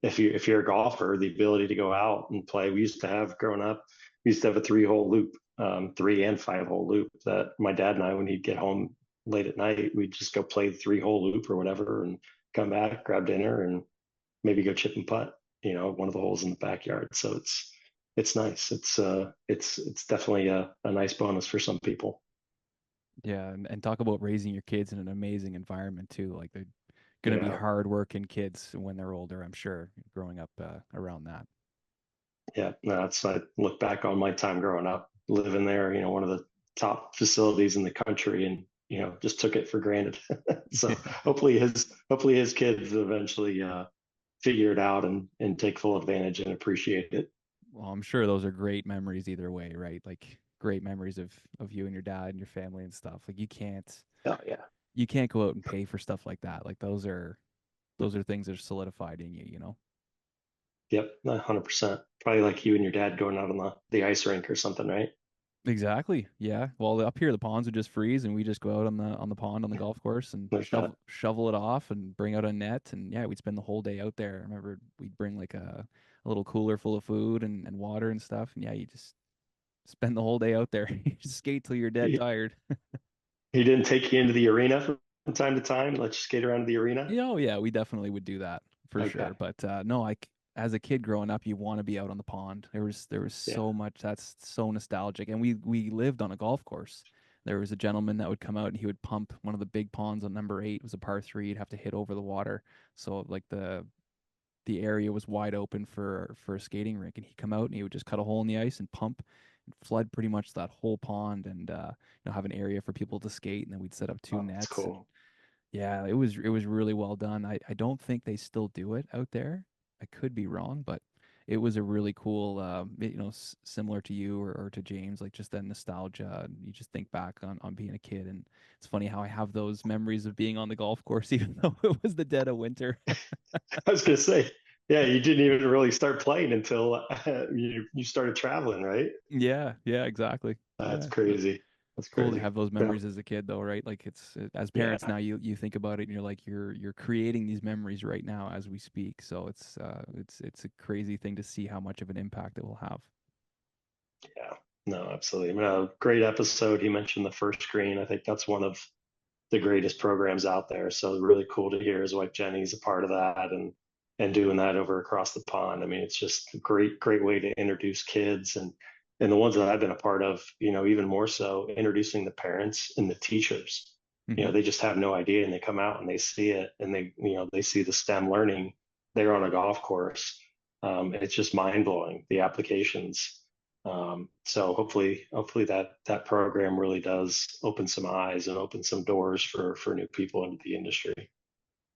if you're a golfer, the ability to go out and play. We used to have growing up, we used to have a 3-hole loop, 3 and 5-hole loop that my dad and I, when he'd get home late at night, we'd just go play the 3-hole loop or whatever, and come back, grab dinner, and maybe go chip and putt. One of the holes in the backyard. So it's nice. It's definitely a nice bonus for some people. Yeah, and talk about raising your kids in an amazing environment too. Like they're going to be Yeah. hardworking kids when they're older, I'm sure, growing up around that. Yeah. No, that's, I look back on my time growing up, living there, one of the top facilities in the country, and, just took it for granted. So hopefully his kids eventually figure it out and take full advantage and appreciate it. Well, I'm sure those are great memories either way, right? Like great memories of you and your dad and your family and stuff. Like Oh yeah. you can't go out and pay for stuff like that. Like those are things that are solidified in you, you know? Yep. 100%. Probably like you and your dad going out on the ice rink or something, right? Exactly. Yeah. Well, up here the ponds would just freeze and we just go out on the pond on the golf course and Like that. shovel it off and bring out a net and yeah, we'd spend the whole day out there. I remember we'd bring like a little cooler full of food and water and stuff. And yeah, you just spend the whole day out there. You just skate till you're dead He, tired. he didn't take you into the arena from time to time, let you skate around the arena. Yeah, oh yeah, we definitely would do that for Okay. sure. But no, as a kid growing up, you want to be out on the pond. There was Yeah. so much that's so nostalgic, and we lived on a golf course. There was a gentleman that would come out and he would pump one of the big ponds on number eight. It was a par three. You'd have to hit over the water, so like the area was wide open for a skating rink, and he'd come out and he would just cut a hole in the ice and pump and flood pretty much that whole pond and have an area for people to skate, and then we'd set up two Oh, that's nets and cool. yeah, it was really well done. I don't think they still do it out there. I could be wrong, but it was a really cool, similar to you or to James, like just that nostalgia. You just think back on being a kid, and it's funny how I have those memories of being on the golf course, even though it was the dead of winter. I was gonna say, yeah, you didn't even really start playing until you started traveling, right? Yeah, yeah, exactly. That's Yeah, but crazy. That's cool to crazy. have those Yeah. memories as a kid, though, right? Like as parents Yeah. now, you think about it and you're like you're creating these memories right now as we speak. So it's a crazy thing to see how much of an impact it will have. Yeah. No, absolutely. I mean, a great episode. He mentioned the first screen. I think that's one of the greatest programs out there. So really cool to hear his wife Jenny's a part of that and doing that over across the pond. I mean, it's just a great way to introduce kids and the ones that I've been a part of, even more so introducing the parents and the teachers. Hmm. They just have no idea and they come out and they see it and they see the STEM learning there on a golf course. It's just mind blowing, the applications. So hopefully that program really does open some eyes and open some doors for new people into the industry.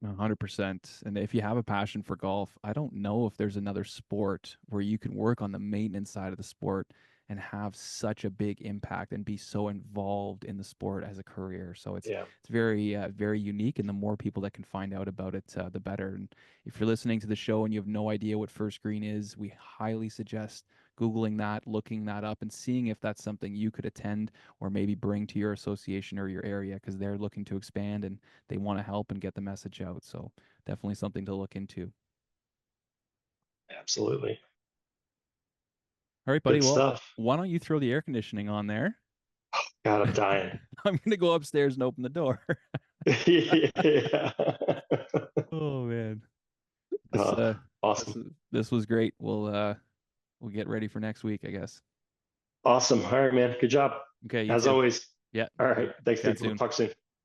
100%. And if you have a passion for golf, I don't know if there's another sport where you can work on the maintenance side of the sport and have such a big impact and be so involved in the sport as a career. So Yeah, it's very very unique, and the more people that can find out about it, the better. And if you're listening to the show and you have no idea what First Green is, we highly suggest Googling that, looking that up, and seeing if that's something you could attend or maybe bring to your association or your area because they're looking to expand and they want to help and get the message out. So definitely something to look into. absolutely. All right, buddy. Good Well, stuff. why don't you throw the air conditioning on there? God, I'm dying. I'm gonna go upstairs and open the door. Yeah. Oh man, this Uh, uh, this awesome. this was great. We'll get ready for next week, I guess. Awesome. All right, man. Good job. Okay, you As too. always. Yeah, All right. Thanks, chat Nick. We'll soon. talk soon.